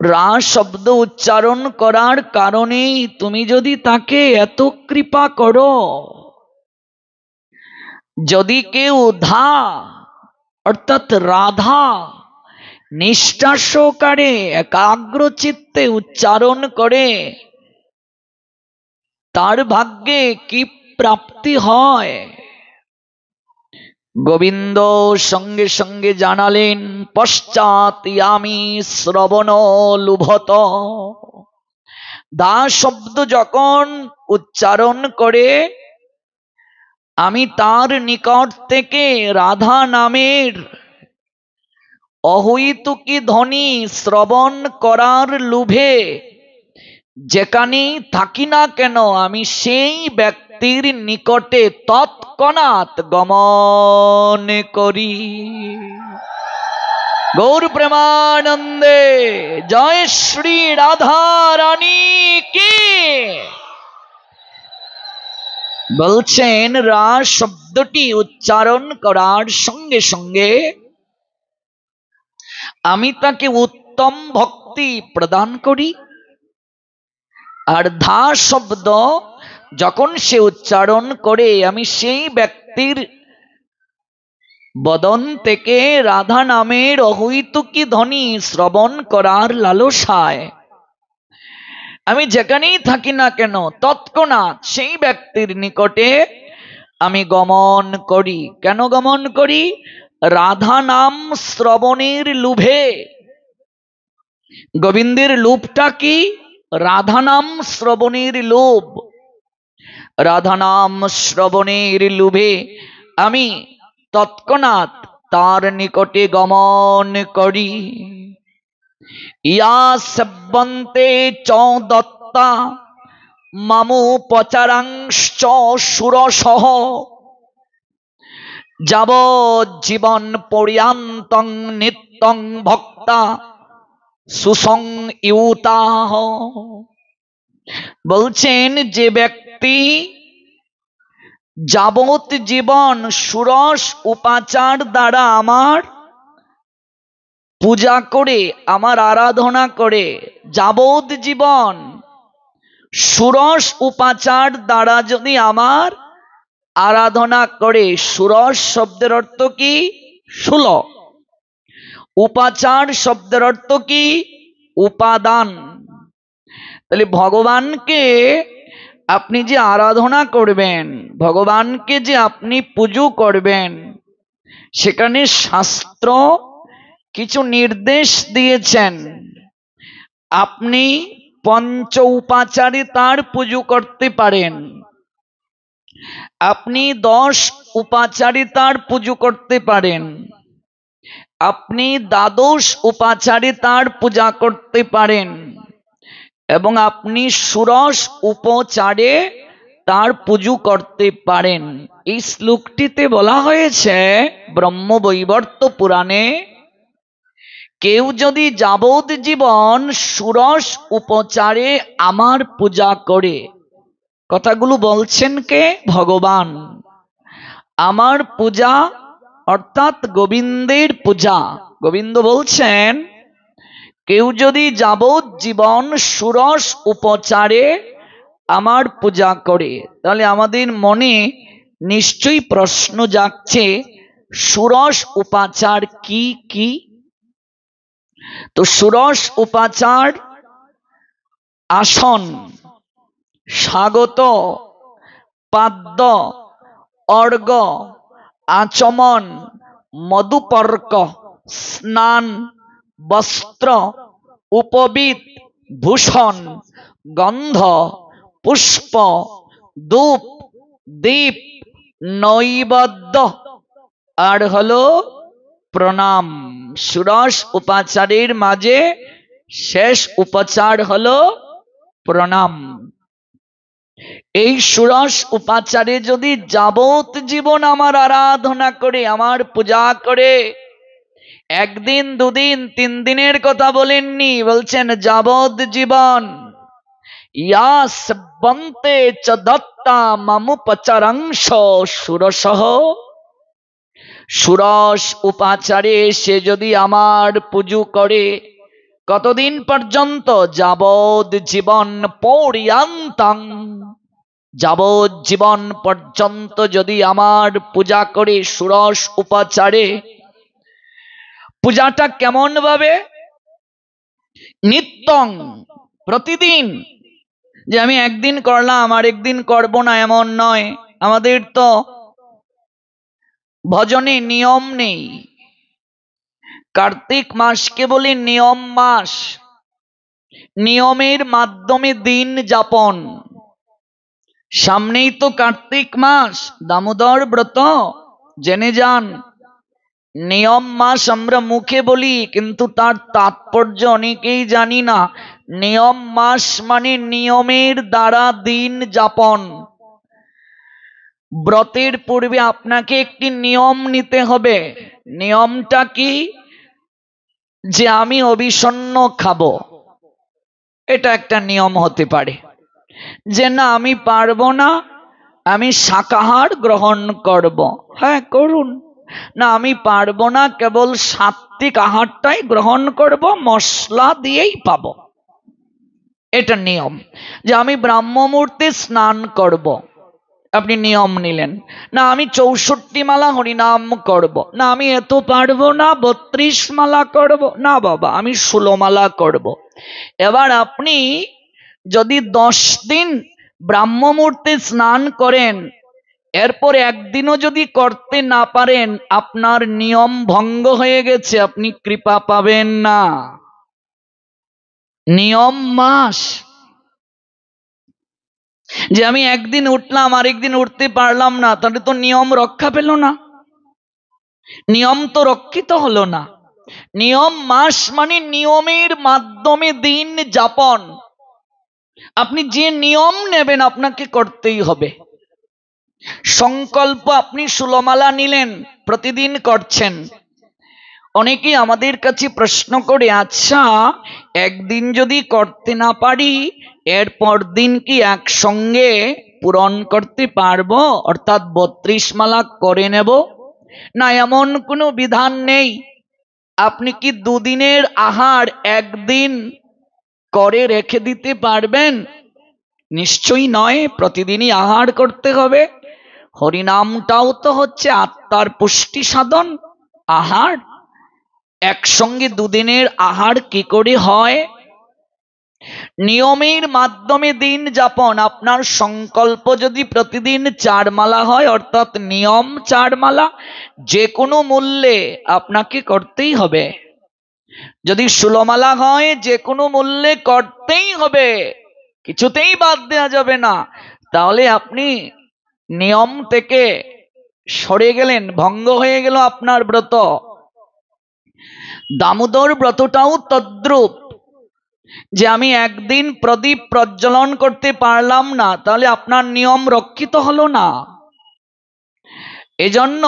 রা শব্দ উচ্চারণ করার কারণেই তুমি যদি তাকে এত কৃপা করো, যদি কেউ ধা অর্থাৎ রাধা নিষ্ঠা সহকারে একাগ্র চিত্তে উচ্চারণ করে, তার ভাগ্যে কি প্রাপ্তি হয়। গোবিন্দ সঙ্গে সঙ্গে জানালেন, পশ্চাৎ ইয়ামি শ্রবণ লুভত। দা শব্দ যখন উচ্চারণ করে, আমি তার নিকট থেকে রাধা নামের অহৈতুকী ধ্বনি শ্রবণ করার লোভে যেখানেই থাকি না কেন, আমি সেই ব্যক্তির নিকটে তৎক্ষণাৎ গমন করি। গৌর প্রেমানন্দে জয় শ্রী রাধা রানী কি। বলছেন রা শব্দটি উচ্চারণ করার সঙ্গে সঙ্গে আমি তাকে উত্তম ভক্তি প্রদান করি। আর ধা শব্দ যখন সে উচ্চারণ করে, আমি সেই ব্যক্তির বদন থেকে রাধা নামের অহৈতুকী ধ্বনি শ্রবণ করার লালসায় আমি যেখানেই থাকি না কেন তৎক্ষণাৎ সেই ব্যক্তির নিকটে আমি গমন করি। কেন গমন করি? রাধা নাম শ্রবণের লোভে। গোবিন্দের লোভটা কি? রাধা নাম শ্রবণের লোভ। রাধা নাম শ্রবণের লোভে আমি তৎক্ষণাৎ তার নিকটে গমন করি। ইয়া সেব্বন্তে চ দত্তা মামু পচারাংশ্চ সুরসহ যাবজ্জীবন পর্যন্তং নিত্যং ভক্তা সুসংয়ুতাহ। বলছেন যে ব্যক্তি যাবত জীবন সুরস উপাচার দ্বারা আমার পূজা করে, আমার আরাধনা করে, যাবত জীবন সুরস উপাচার দ্বারা যদি আমার আরাধনা করে, সুরস শব্দের অর্থ কি? সুল। উপাচার শব্দের অর্থ কি? উপাদান। তাহলে ভগবানকে আপনি যে আরাধনা করবেন, ভগবানকে যে আপনি পুজো করবেন, সেখানে শাস্ত্র কিছু নির্দেশ দিয়েছেন। আপনি পঞ্চ উপাচারে তার পুজো করতে পারেন, আপনি 10 উপাচারে তার পুজো করতে পারেন, আপনি দ্বাদশ উপাচারে তার পূজা করতে পারেন, এবং আপনি ষোড়শ উপচারে তার পুজো করতে পারেন। এই শ্লোকটিতে বলা হয়েছে ব্রহ্মবৈবর্ত পুরাণে, কেউ যদি যাবৎ জীবন ষোড়শ উপচারে আমার পূজা করে, কথাগুলো বলছেন কে? ভগবান। আমার পূজা অর্থাৎ গোবিন্দের পূজা। গোবিন্দ বলছেন, কেউ যদি যাবৎ জীবন ষোড়শ উপচারে আমার পূজা করে, তাহলে আমাদের মনে নিশ্চয়ই প্রশ্ন জাগছে, ষোড়শ উপাচার কি কি? তো ষোড়শ উপাচার আসন, স্বাগত, পাদ্য, অর্ঘ্য, আচমন, মধুপর্ক, স্নান, বস্ত্র, উপবীত, ভূষণ, গন্ধ, পুষ্প, ধূপ, দীপ, নৈবেদ্য, আর হলো প্রণাম। ষোড়শ উপাচারের মাঝে শেষ উপাচার হলো প্রণাম। এই ষোড়শ উপাচারে যদি যাবৎ জীবন আমার আরাধনা করে, আমার পূজা করে, একদিন, দুদিন, 3 দিনের কথা বলেননি, বলছেন যাবৎ জীবন। ইয়া সেব্বন্তে চ দত্তা মামুপচারাংশ সুরসহ। ষোড়শ উপাচারে সে যদি আমার পুজো করে, কতদিন পর্যন্ত? যাবদ জীবন পর্যন্তং, যাবৎ জীবন পর্যন্ত যদি আমার পূজা করে ষোড়শ উপাচারে। পূজাটা কেমন ভাবে? নিত্যং, প্রতিদিন। যে আমি একদিন করলাম আর একদিন করব না এমন নয়। আমাদের তো ভজনে নিয়ম নেই। কার্তিক মাসকে বলি নিয়ম মাস। নিয়মের মাধ্যমে দিন যাপন। সামনেই তো কার্তিক মাস, দামোদর ব্রত, জেনে যান। নিয়ম মাস আমরা মুখে বলি, কিন্তু তার তাৎপর্য অনেকেই জানি না। নিয়ম মাস মানে নিয়মের দ্বারা দিন যাপন। ব্রতের পূর্বে আপনাকে একটি নিয়ম নিতে হবে। নিয়মটা কি? যে আমি অবিষণ্ণ খাবো, এটা একটা নিয়ম হতে পারে। যে না আমি পারবো না, আমি শাকাহার গ্রহণ করব। হ্যাঁ করুন। না আমি পারবো না, কেবল সাত্বিক আহারটাই গ্রহণ করব, মশলা দিয়েই পাবো, এটা নিয়ম। যে আমি ব্রাহ্ম মুহূর্তে স্নান করব, আপনি নিয়ম নিলেন। না আমি 64 মালা হরিনাম করব। না আমি এত পারবো না, 32 মালা করব। না বাবা আমি 16 মালা করব। এবার আপনি যদি 10 দিন ব্রাহ্ম মুহূর্তে স্নান করেন, এরপর একদিনও যদি করতে না পারেন, আপনার নিয়ম ভঙ্গ হয়ে গেছে, আপনি কৃপা পাবেন না। নিয়ম মাস। যে আমি একদিন উঠলাম আরেকদিন উঠতে পারলাম না, তাহলে তো নিয়ম রক্ষা পেল না, নিয়ম তো রক্ষিত হলো না। নিয়ম মাস মানে নিয়মের মাধ্যমে দিন যাপন। আপনি যে নিয়ম নেবেন আপনাকে করতেই হবে। সংকল্প আপনি 16 মালা নিলেন, প্রতিদিন করছেন। অনেকেই আমাদের কাছে প্রশ্ন করে, আচ্ছা একদিন যদি করতে না পারি, এরপর দিন কি একসঙ্গে পূরণ করতে পারবো, অর্থাৎ 32 মালা করে নেব? না, এমন কোনো বিধান নেই। আপনি কি দুদিনের আহার একদিন করে রেখে দিতে পারবেন? নিশ্চয়ই নয়, প্রতিদিনই আহার করতে হবে। হরিনামটাও তো হচ্ছে আত্মার পুষ্টি সাধন, আহার। একসঙ্গে দুদিনের আহার কি করে হয়? নিয়মের মাধ্যমে দিন যাপন। আপনার সংকল্প যদি প্রতিদিন 4 মালা হয়, অর্থাৎ নিয়ম 4 মালা, যে কোনো মূল্যে আপনাকে করতেই হবে। যদি 16 মালা হয়, যে কোনো মূল্যে করতেই হবে, কিছুতেই বাদ দেওয়া যাবে না। তাহলে আপনি নিয়ম থেকে সরে গেলেন, ভঙ্গ হয়ে গেল আপনার ব্রত। দামোদর ব্রতটাও তদ্রূপ। যে আমি একদিন প্রদীপ প্রজ্বলন করতে পারলাম না, তাহলে আপনার নিয়ম রক্ষিত হলো না। এজন্য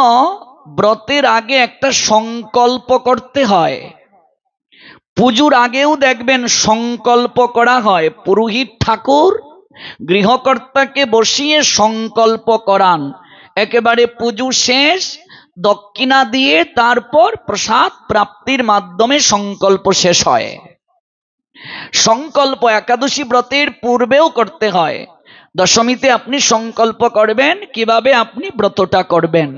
ব্রতের আগে একটা সংকল্প করতে হয়। পুজোর আগেও দেখবেন সংকল্প করা হয়। পুরোহিত ঠাকুর গৃহকর্তাকে বসিয়ে সংকল্প করান। একেবারে পুজো শেষ, দক্ষিণা দিয়ে তারপর প্রসাদ প্রাপ্তির মাধ্যমে সংকল্প শেষ হয়। সংকল্প একাদশী ব্রতের পূর্বেও করতে হয়। দশমীতে আপনি সংকল্প করবেন কিভাবে আপনি ব্রতটা করবেন।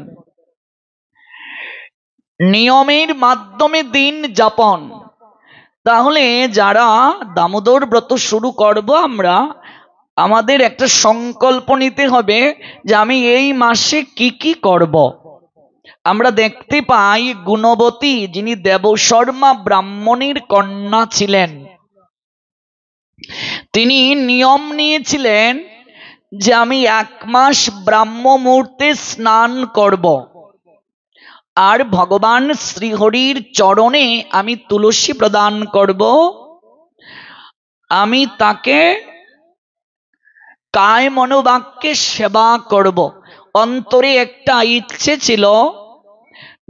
নিয়মের মাধ্যমে দিন যাপন। তাহলে যারা দামোদর ব্রত শুরু করব আমরা, আমাদের একটা সংকল্প নিতে হবে যে আমি এই মাসে কি কি করব। আমরা দেখতে পাই গুণবতী, যিনি দেবশর্মা ব্রাহ্মণের কন্যা ছিলেন, তিনি নিয়ম নিয়েছিলেন যে আমি 1 মাস ব্রাহ্ম মুহূর্তে স্নান করব, আর ভগবান শ্রীহরির চরণে আমি তুলসী প্রদান করব, আমি তাকে কায় মনোবাক্যে সেবা করব। অন্তরে একটা ইচ্ছে ছিল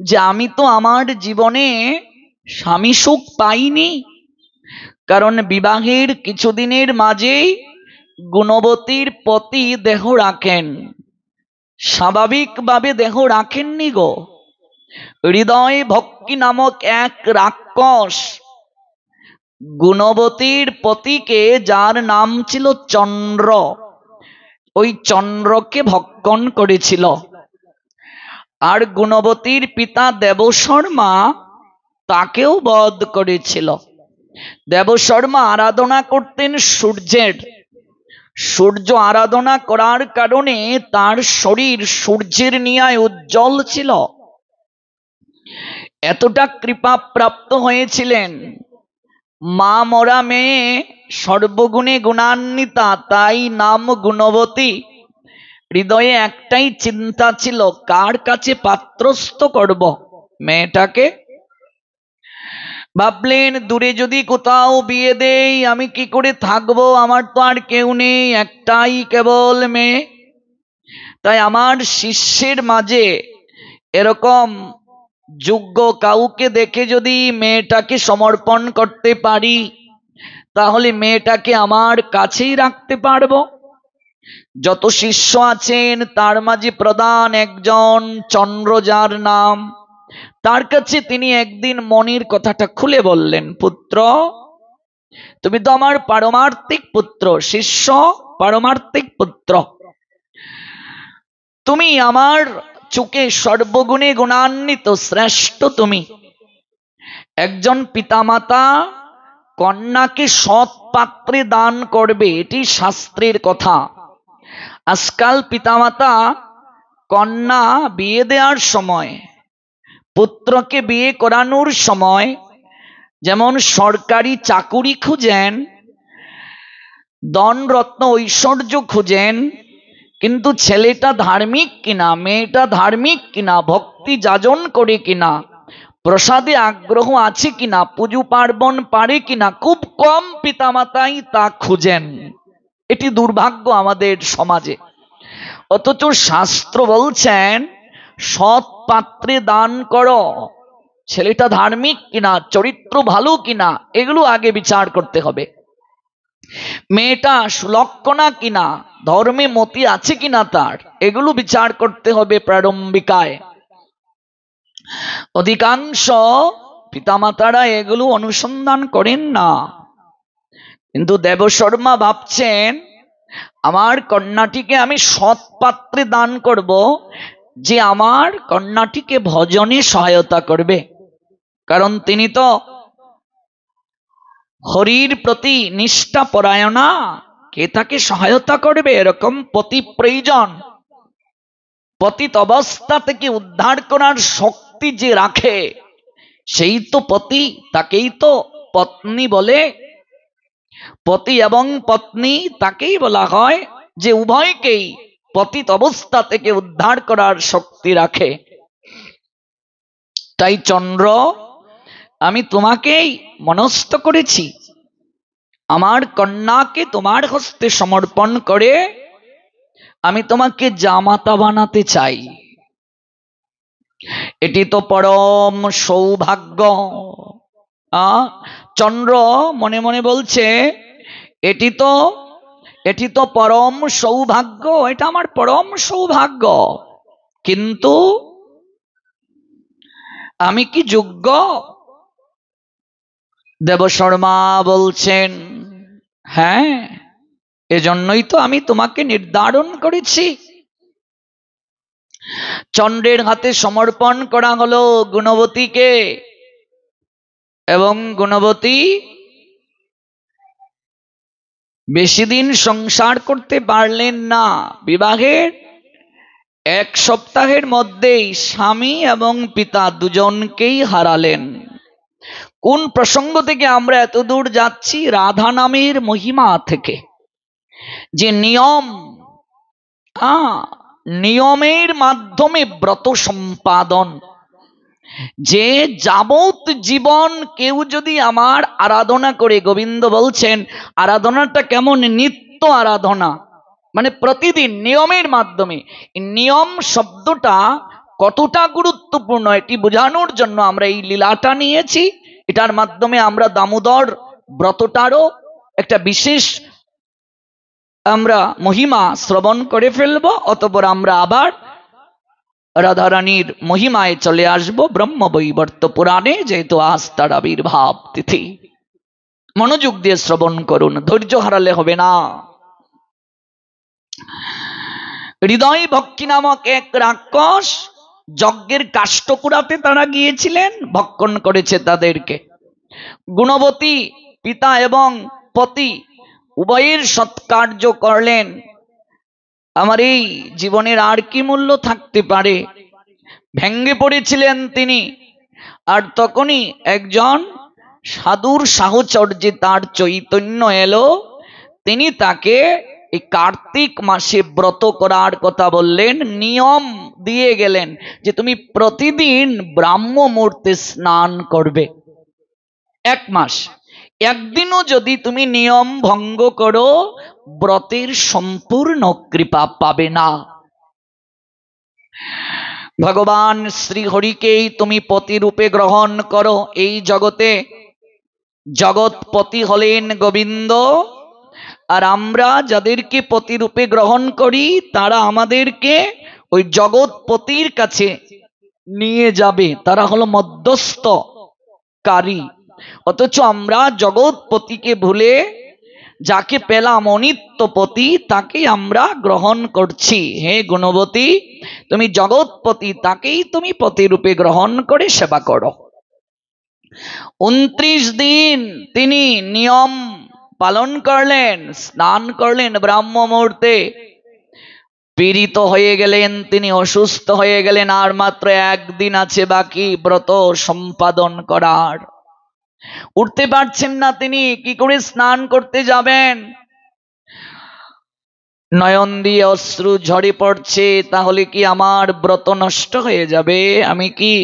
যে আমি তো আমার জীবনে স্বামী সুখ পাইনি, কারণ বিবাহের কিছুদিনের মাঝেই গুণবতীর পতি দেহ রাখেন। স্বাভাবিকভাবে দেহ রাখেননি গো। হৃদয় ভক্তি নামক এক রাক্ষস গুণবতীর পতিকে, যার নাম ছিল চন্দ্র, ওই চন্দ্রকে ভক্ষণ করেছিল। আর গুণবতীর পিতা দেবশর্মা তাকেও বধ করেছিল। দেবশর্মা আরাধনা করতেন সূর্যের। সূর্য আরাধনা করার কারণে তার শরীর সূর্যের ন্যায় উজ্জ্বল ছিল। এতটা কৃপা প্রাপ্ত হয়েছিলেন। মা মরা মেয়ে, সর্বগুণে গুণান্বিতা, তাই নাম গুণবতী। হৃদয়ে একটাই চিন্তা ছিল, কার কাছে পাত্রস্থ করব মেয়েটাকে। ভাবলেন দূরে যদি কোথাও বিয়ে দেই, আমি কি করে থাকবো, আমার তো আর কেউ নেই, একটাই কেবল মেয়ে। তাই আমার শিষ্যের মাঝে এরকম যোগ্য কাউকে দেখে যদি মেয়েটাকে সমর্পণ করতে পারি, তাহলে মেয়েটাকে আমার কাছেই রাখতে পারবো। যত শিষ্য আছেন তার মাঝে প্রধান একজন চন্দ্র, যার নাম, তার কাছে তিনি একদিন মনের কথাটা খুলে বললেন, পুত্র, তুমি তো আমার পারমার্থিক পুত্র, শিষ্য পারমার্থিক পুত্র, তুমি আমার চোখে সর্বগুণে গুণান্বিত শ্রেষ্ঠ। তুমি একজন পিতামাতা কন্যাকে সৎ পাত্রে দান করবে, এটি শাস্ত্রের কথা। আজকাল পিতামাতা কন্যা বিয়ে দেওয়ার সময়, পুত্রকে বিয়ে করানোর সময় যেমন সরকারি চাকুরি খুঁজেন, ধন রত্ন ঐশ্বর্য খুঁজেন, কিন্তু ছেলেটা ধার্মিক কিনা, মেয়েটা ধার্মিক কিনা, ভক্তি যাজন করে কিনা, প্রসাদে আগ্রহ আছে কিনা, পুজো পার্বণ পারে কিনা, খুব কম পিতামাতাই তা খুঁজেন। এটি দুর্ভাগ্য আমাদের সমাজে। অথচ শাস্ত্র বলছেন সৎ পাত্রে দান করো। ছেলেটা ধার্মিক কিনা, চরিত্র ভালো কিনা, এগুলো আগে বিচার করতে হবে। মেয়েটা সুলক্ষণা কিনা, ধর্মে মতি আছে কিনা তার, এগুলো বিচার করতে হবে প্রারম্ভিকায়। অধিকাংশ পিতামাতারা এগুলো অনুসন্ধান করেন না। কিন্তু দেবশর্মা ভাবছেন, আমার কন্যাটিকে আমি সৎ পাত্রে দান করব, যে আমার কন্যাটিকে ভজনে সহায়তা করবে। কারণ তিনি তো হরির প্রতি নিষ্ঠা পরায়ণা, কে তাকে সহায়তা করবে, এরকম পতি প্রয়োজন। পতিত অবস্থা থেকে উদ্ধার করার শক্তি যে রাখে, সেই তো পতি, তাকেই তো পত্নী বলে। পতি এবং পত্নী তাকেই বলা হয় যে উভয়কেই পতিত অবস্থা থেকে উদ্ধার করার শক্তি রাখে। তাই চন্দ্র, আমি তোমাকেই মনস্থ করেছি, আমার কন্যাকে তোমার হস্তে সমর্পণ করে আমি তোমাকে জামাতা বানাতে চাই। এটি তো পরম সৌভাগ্য। চন্দ্র মনে মনে বলছে, এটি তো পরম সৌভাগ্য, এটা আমার পরম সৌভাগ্য, কিন্তু আমি কি যোগ্য? দেবশর্মা বলছেন, হ্যাঁ, এজন্যই তো আমি তোমাকে নির্ধারণ করেছি। চন্দ্রের হাতে সমর্পণ করা হলো গুণবতীকে, এবং গুণবতী বেশি দিন সংসার করতে পারলেন না। বিবাহের 1 সপ্তাহের মধ্যেই স্বামী এবং পিতা দুজনকেই হারালেন। কোন প্রসঙ্গ থেকে আমরা এত দূর যাচ্ছি? রাধা নামের মহিমা থেকে। যে নিয়মের মাধ্যমে ব্রত সম্পাদন, যে যাবত জীবন কেউ যদি আমার আরাধনা করে, গোবিন্দ বলছেন আরাধনাটা কেমন? নিত্য আরাধনা, মানে প্রতিদিন নিয়মের মাধ্যমে। নিয়ম শব্দটা কতটা গুরুত্বপূর্ণ এটি বোঝানোর জন্য আমরা এই লীলাটা নিয়েছি। এটার মাধ্যমে আমরা দামোদর ব্রতটারও একটা বিশেষ আমরা মহিমা শ্রবণ করে ফেলবো। অতঃপর আমরা আবার রাধারানীর মহিমায় চলে আসব ব্রহ্মবৈবর্ত পুরাণে, যেহেতু আজ তার আবির্ভাব তিথি। মনোযোগ দিয়ে শ্রবণ করুন, ধৈর্য হারালে হবে না। হৃদয় ভক্ষী নামক এক রাক্ষস যজ্ঞের কাষ্ঠ কুড়াতে তারা গিয়েছিলেন, ভক্ষণ করেছে তাদেরকে। গুণবতী পিতা এবং পতি উভয়ের সৎকার্য করলেন। আমার এই জীবনের আর কি মূল্য থাকতে পারে, ভেঙ্গে পড়েছিলেন তিনি। আর তখনই একজন সাধুর সাহচর্যে তার চৈতন্য এলো। তিনি তাকে এই কার্তিক মাসে ব্রত করার কথা বললেন, নিয়ম দিয়ে গেলেন যে তুমি প্রতিদিন ব্রাহ্ম মুহূর্তে স্নান করবে। 1 মাস, একদিনও যদি তুমি নিয়ম ভঙ্গ করো ব্রতের সম্পূর্ণ কৃপা পাবে না। ভগবান শ্রীহরিকেই তুমি পতি রূপে গ্রহণ করো। এই জগতে জগৎপতি হলেন গোবিন্দ, আর আমরা যাদেরকে পতি রূপে গ্রহণ করি তারা আমাদেরকে ওই জগৎপতির কাছে নিয়ে যাবে, তারা হলো মধ্যস্থকারী। অথচ আমরা জগৎপতিকে ভুলে যাকে পেলাম অনিত্যপতি তাকে আমরা গ্রহণ করছি। হে গুণবতী, তুমি জগৎপতি, তাকেই তুমি পতি রূপে গ্রহণ করে সেবা করো। 29 দিন তিনি নিয়ম পালন করলেন, স্নান করলেন ব্রাহ্ম মুহূর্তে। পীড়িত হয়ে গেলেন তিনি, অসুস্থ হয়ে গেলেন। আর মাত্র 1 দিন আছে বাকি ব্রত সম্পাদন করার। উঠতে পারছেন না তিনি, কি করে স্নান করতে যাবেন? নয়ন দিয়ে অশ্রু ঝরে পড়ছে। তাহলে কি আমার ব্রত নষ্ট হয়ে যাবে? আমি কি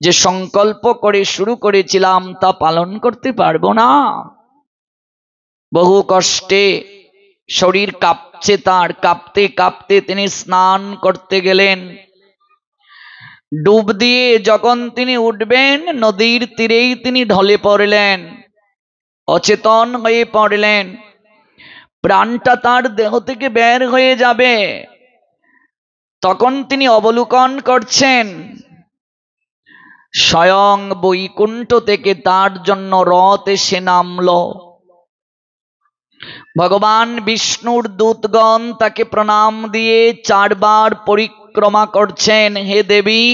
যে সংকল্প করে শুরু করেছিলাম তা পালন করতে পারবো না? বহু কষ্টে শরীর কাঁপছে তার, কাঁপতে কাঁপতে তিনি স্নান করতে গেলেন। ডুব দিয়ে যখন তিনি উঠবেন নদীর তীরেই তিনি ঢলে পড়লেন, অচেতন হয়ে পড়লেন। প্রাণটা তার দেহ থেকে বের হয়ে যাবে। তখন তিনি অবলোকন করছেন স্বয়ং বৈকুণ্ঠ থেকে তার জন্য রথ এসে নামল। ভগবান বিষ্ণুর দূতগণ তাকে প্রণাম দিয়ে 4 বার পরিক্রমা করছেন। হে দেবী,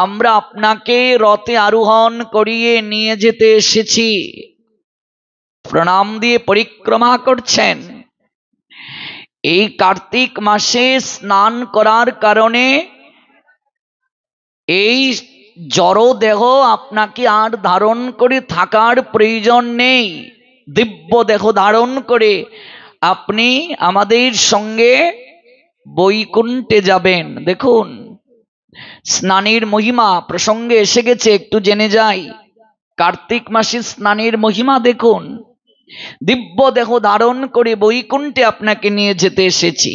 আমরা আপনাকে রথে আরোহণ করিয়ে নিয়ে যেতে এসেছি। প্রণাম দিয়ে পরিক্রমা করছেন। এই কার্তিক মাসে স্নান করার কারণে এই জড় দেহ আপনাকে আর ধারণ করে থাকার প্রয়োজন নেই। দিব্য দেহ ধারণ করে আপনি আমাদের সঙ্গে বৈকুণ্ঠে যাবেন। দেখুন, স্নানের মহিমা প্রসঙ্গে এসে গেছে, একটু জেনে যাই। কার্তিক মাসে স্নানের মহিমা দেখুন। দিব্য দেহ ধারণ করে বৈকুণ্ঠে আপনাকে নিয়ে যেতে এসেছি।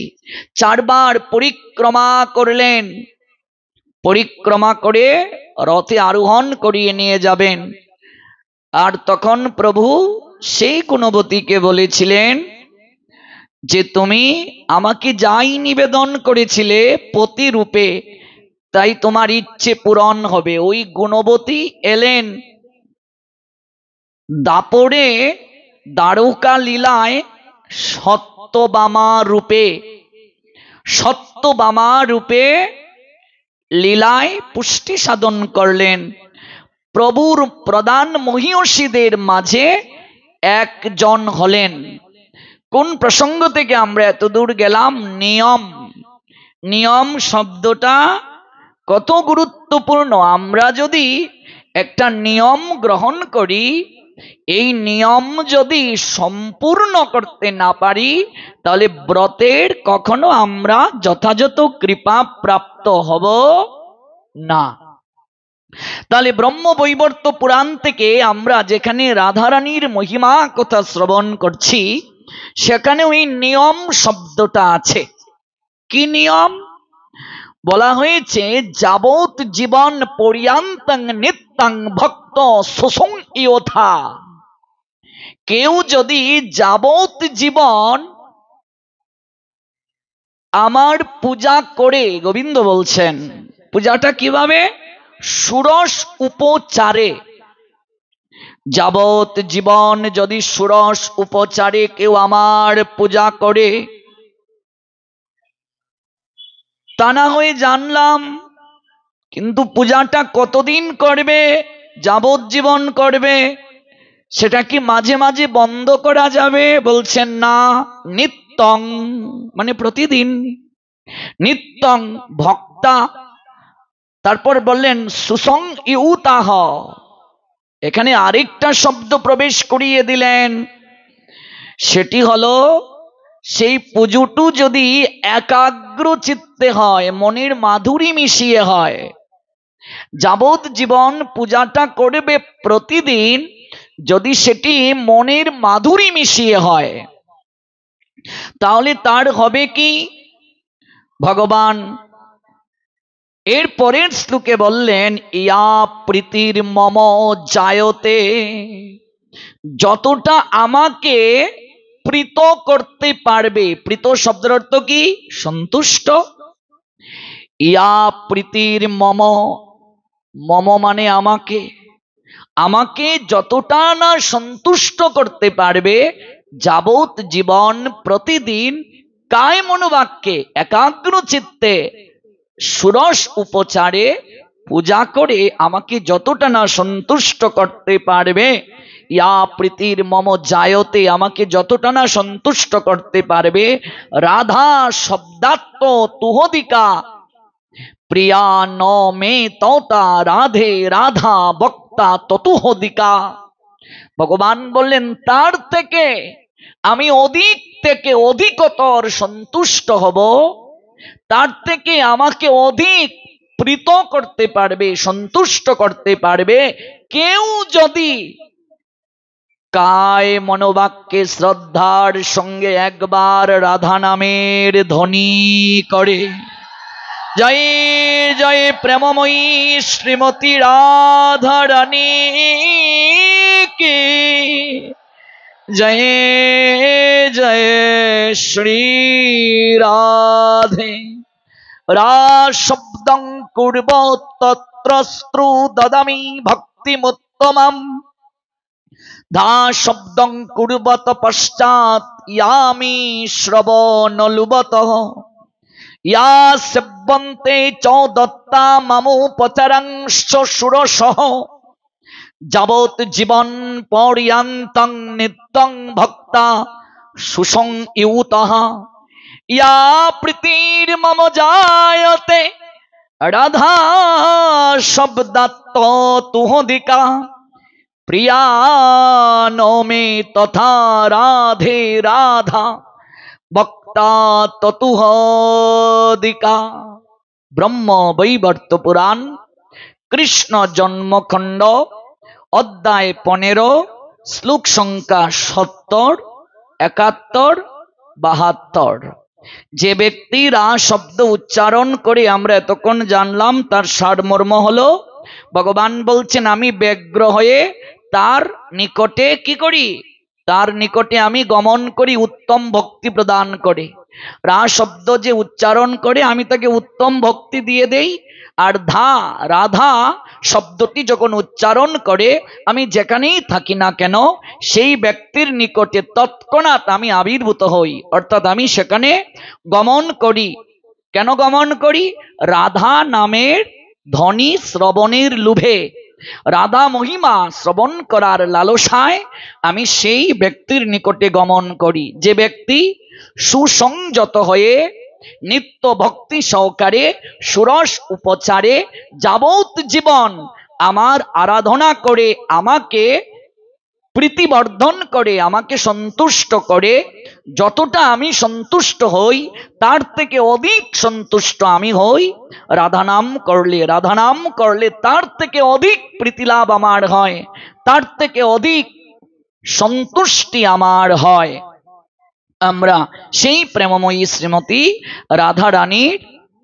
4 বার পরিক্রমা করলেন, পরিক্রমা করে রথে আরোহণ করিয়ে নিয়ে যাবেন। আর তখন প্রভু সেই গুণবতীকে বলেছিলেন যে তুমি আমাকে যাই নিবেদন করেছিলে পতি রূপে, তাই তোমার ইচ্ছে পূরণ হবে। ওই গুণবতী এলেন দাপরে দ্বারকা লীলায় সত্যবামা রূপে। সত্যবামা রূপে লীলায় পুষ্টি সাধন করলেন। প্রভুর প্রধান মহিষীদের মাঝে একজন হলেন। কোন প্রসঙ্গ থেকে আমরা এত দূর গেলাম? নিয়ম। নিয়ম শব্দটা কত গুরুত্বপূর্ণ। আমরা যদি একটা নিয়ম গ্রহণ করি, এই নিয়ম যদি সম্পূর্ণ করতে না পারি তাহলে ব্রতের কখনো আমরা যথাযথ কৃপা প্রাপ্ত হব না। তাহলে ব্রহ্মবৈবর্ত পুরাণ থেকে আমরা যেখানে রাধারানীর মহিমা কথা শ্রবণ করছি, সেখানে ওই নিয়ম শব্দটা আছে। কি নিয়ম? বলা হয়েছে যাবৎ জীবন পর্যন্তং নিত্যং ভক্ত শোষং ইয়থা। কেউ যদি যাবৎ জীবন আমার পূজা করে, গোবিন্দ বলছেন পূজাটা কিভাবে? ষোড়শ উপচারে। যাবত জীবন যদি ষোড়শ উপচারে কেউ আমার পূজা করে, তা না হয়ে জানলাম, কিন্তু পূজাটা কতদিন করবে, যাবজ্জীবন করবে, সেটা কি মাঝে মাঝে বন্ধ করা যাবে? বলছেন না, নিত্যং মানে প্রতিদিন, নিত্যং ভক্তা। তারপর বললেন সুসং ইউতাহ, এখানে আরেকটা শব্দ প্রবেশ করিয়ে দিলেন, সেটি হলো সেই পুজোটু যদি একাগ্র চিত্তে হয়, মনের মাধুরী মিশিয়ে হয়। যাবত জীবন পূজাটা করবে প্রতিদিন, যদি সেটি মনের মাধুরী মিশিয়ে হয়, তাহলে তার হবে কি? ভগবান এর পরের শ্লোকে বললেন, ইয়া প্রীতির মম জায়তে, যতটা আমাকে প্রীত করতে পারবে। প্রীত শব্দের অর্থ কি? সন্তুষ্ট। ইয়া প্রীতির মম, মম মানে আমাকে, আমাকে যতটা না সন্তুষ্ট করতে পারবে, যাবত জীবন প্রতিদিন কায় মনোবাক্যে একাগ্র চিত্তে ষোড়শ উপচারে পূজা করে আমাকে যতটা না সন্তুষ্ট করতে পারবে, ইয়া প্রীতির মম জায়তে, আমাকে যতটা না সন্তুষ্ট করতে পারবে, রাধা শব্দাত্ম তুহদিকা প্রিয়া ন মে ততা রাধে রাধা বক্তা ততুহদিকা। ভগবান বললেন, তার থেকে আমি অধিক থেকে অধিকতর সন্তুষ্ট হব, তার থেকে আমাকে অধিক প্রীত করতে পারবে, সন্তুষ্ট করতে পারবে কেউ যদি কায় মনোবাক্যে শ্রদ্ধার সঙ্গে একবার রাধা নামের ধ্বনি করে। জয় জয় প্রেমময়ী শ্রীমতী রাধা রানী কি জয়, জয় শ্রী রাধে। রাস শব্দং কুর্ব তত্র স্ত্রু দদামি ভক্তিমুত্তমম, ধা শব্দং কুর্বত পশ্চাৎ ইয়ামি শ্রবণলুবতঃ, ইয়া সেব্বন্তে চ দত্তা মামুপচরংশ্চ ষোড়শঃ, যাবত জীবন পর্যন্তং নিত্যং ভক্তা সুসং ইউতঃ, ইয়া প্রীতির মম জায়তে রাধা শব্দাত্ত তুহদিকা প্রিয়া নো মে তথা রাধে রাধা বক্তা ততুহদিকা। ব্রহ্ম বৈবর্ত পুরাণ কৃষ্ণ জন্মখণ্ড অধ্যায় 15 শ্লোক সংখ্যা 70, 71, 72। যে ব্যক্তি রা শব্দ উচ্চারণ করে আমরা এতক্ষণ জানলাম, তার সারমর্ম হলো, ভগবান বলছেন আমি ব্যগ্র হয়ে তার নিকটে কি করি? তার নিকটে আমি গমন করি উত্তম ভক্তি প্রদান করে। রা শব্দ যে উচ্চারণ করে আমি তাকে উত্তম ভক্তি দিয়ে দেই। আর ধা রাধা শব্দটি যখন উচ্চারণ করে আমি যেখানেই থাকি না কেন সেই ব্যক্তির নিকটে তৎক্ষণাৎ আমি আবির্ভূত হই, অর্থাৎ আমি সেখানে গমন করি। কেন গমন করি? রাধা নামের ধ্বনি শ্রবণের লোভে, রাধা মহিমা শ্রবণ করার লালসায় আমি সেই ব্যক্তির নিকটে গমন করি। যে ব্যক্তি সুসংযত হয়ে নিত্য ভক্তি সহকারে ষোড়শ উপচারে যাবত জীবন আমার আরাধনা করে আমাকে প্রীতিবর্ধন করে, আমাকে সন্তুষ্ট করে, যতটা আমি সন্তুষ্ট হই তার থেকে অধিক সন্তুষ্ট আমি হই রাধা নাম করলে। রাধা নাম করলে তার থেকে অধিক প্রীতিলাভ আমার হয়, তার থেকে অধিক সন্তুষ্টি আমার হয়। আমরা সেই প্রেমময়ী শ্রীমতী রাধা রানীর